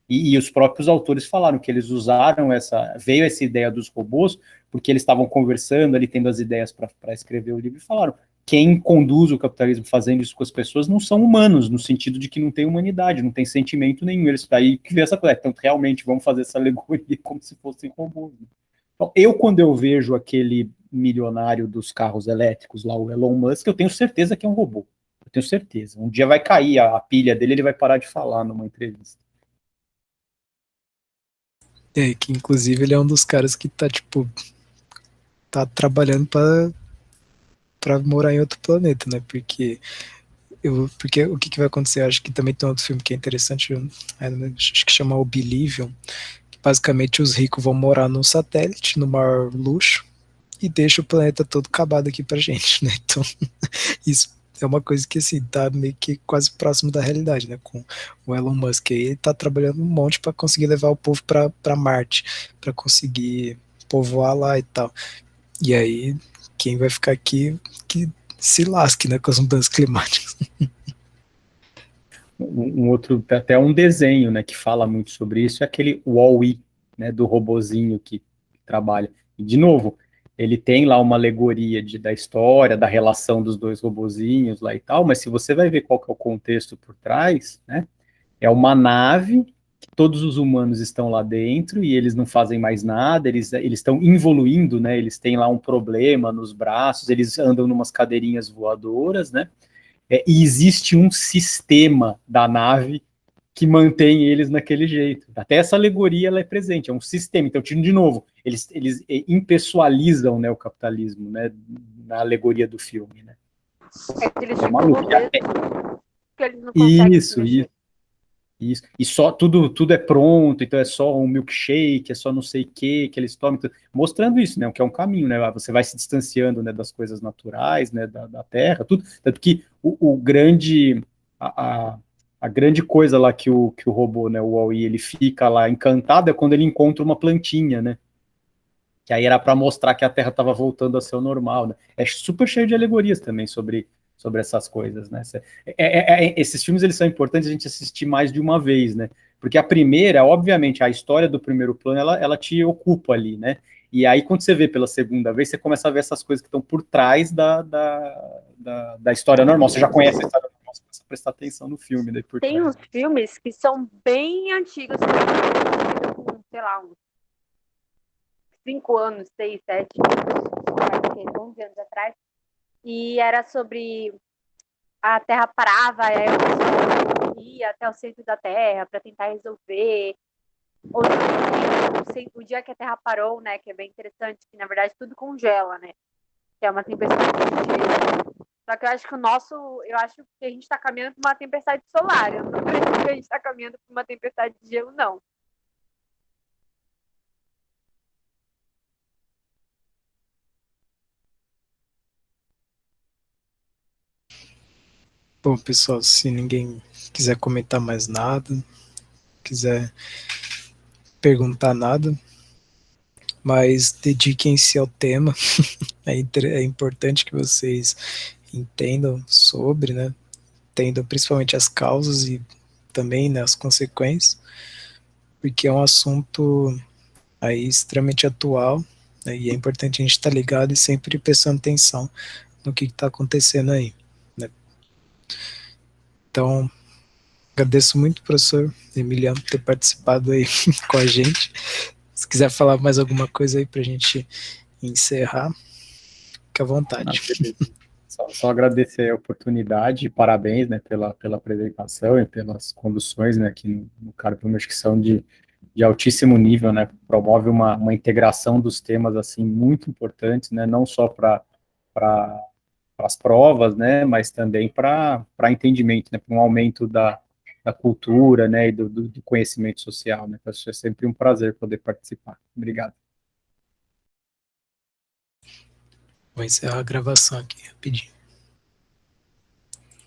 E os próprios autores falaram que eles usaram veio essa ideia dos robôs, porque eles estavam conversando ali, tendo as ideias para escrever o livro, e falaram: quem conduz o capitalismo fazendo isso com as pessoas não são humanos, no sentido de que não tem humanidade, não tem sentimento nenhum. Eles daí que vê essa coisa. Então, realmente, vamos fazer essa alegoria como se fossem robôs. Né? Então, quando eu vejo aquele milionário dos carros elétricos lá, o Elon Musk, eu tenho certeza que é um robô. Eu tenho certeza. Um dia vai cair a pilha dele, ele vai parar de falar numa entrevista. Que inclusive ele é um dos caras que tá, tipo, tá trabalhando pra morar em outro planeta, né? Porque o que vai acontecer? Eu acho que também tem outro filme que é interessante, acho que chama Oblivion, que basicamente os ricos vão morar num satélite, no maior luxo, e deixa o planeta todo acabado aqui pra gente, né? Então, isso é uma coisa que, assim, tá meio que quase próximo da realidade, né? Com o Elon Musk aí, ele tá trabalhando um monte para conseguir levar o povo para Marte, para conseguir povoar lá e tal. E aí, quem vai ficar aqui, que se lasque, né, com as mudanças climáticas. Um outro, até um desenho, né, que fala muito sobre isso, é aquele Wall-E, né, do robozinho que trabalha. E, de novo, ele tem lá uma alegoria da história, da relação dos dois robozinhos lá e tal, mas se você vai ver qual que é o contexto por trás, né, é uma nave que todos os humanos estão lá dentro e eles não fazem mais nada, eles estão evoluindo, né, eles têm lá um problema nos braços, eles andam numas cadeirinhas voadoras, né, e existe um sistema da nave que mantém eles naquele jeito. Até essa alegoria ela é presente, é um sistema. Então, de novo, eles impessoalizam, né, o capitalismo, né, na alegoria do filme. Né? É aquele É tipo maluco. que eles não conseguem se Isso, mexer. isso. E só tudo é pronto, então é só um milkshake, é só não sei o que eles tomam, mostrando isso, né? Que é um caminho, né? Você vai se distanciando, né, das coisas naturais, né? Da terra, tudo. Tanto que o grande. A grande coisa lá que o robô, né, o Wall-E, ele fica lá encantado é quando ele encontra uma plantinha, né? Que aí era para mostrar que a Terra estava voltando a ser o normal, né? É super cheio de alegorias também sobre essas coisas, né? Esses filmes eles são importantes a gente assistir mais de uma vez, né? Porque a primeira, obviamente, a história do primeiro plano, ela te ocupa ali, né? E aí, quando você vê pela segunda vez, você começa a ver essas coisas que estão por trás da história normal. Você já conhece a história normal, você começa a prestar atenção no filme, daí por Tem trás. uns filmes que são bem antigos, com, sei lá, uns 5 anos, 6, 7, 11 anos atrás. E era sobre a Terra parava, aí a pessoa ia até o centro da Terra para tentar resolver. O dia que a Terra parou, né, que é bem interessante, que na verdade tudo congela, né, que é uma tempestade de gelo. Só que eu acho que eu acho que a gente está caminhando para uma tempestade solar, eu não acredito que a gente está caminhando para uma tempestade de gelo, não. Bom, pessoal, se ninguém quiser comentar mais nada, quiser perguntar nada, mas dediquem-se ao tema. É importante que vocês entendam sobre, né? Entendam principalmente as causas e também, né, as consequências, porque é um assunto aí extremamente atual, né, e é importante a gente estar ligado e sempre prestando atenção no que está acontecendo aí, né? Então, agradeço muito, professor Emiliano, por ter participado aí com a gente. Se quiser falar mais alguma coisa aí para a gente encerrar, fique à vontade. Só agradecer a oportunidade e parabéns, né, pela apresentação e pelas conduções, né, aqui no Carpino, acho que são de altíssimo nível, né, promove uma integração dos temas, assim, muito importantes, né, não só para as provas, né, mas também para entendimento, né, para um aumento da cultura, né, e do conhecimento social, né, então, é sempre um prazer poder participar. Obrigado. Vou encerrar a gravação aqui rapidinho.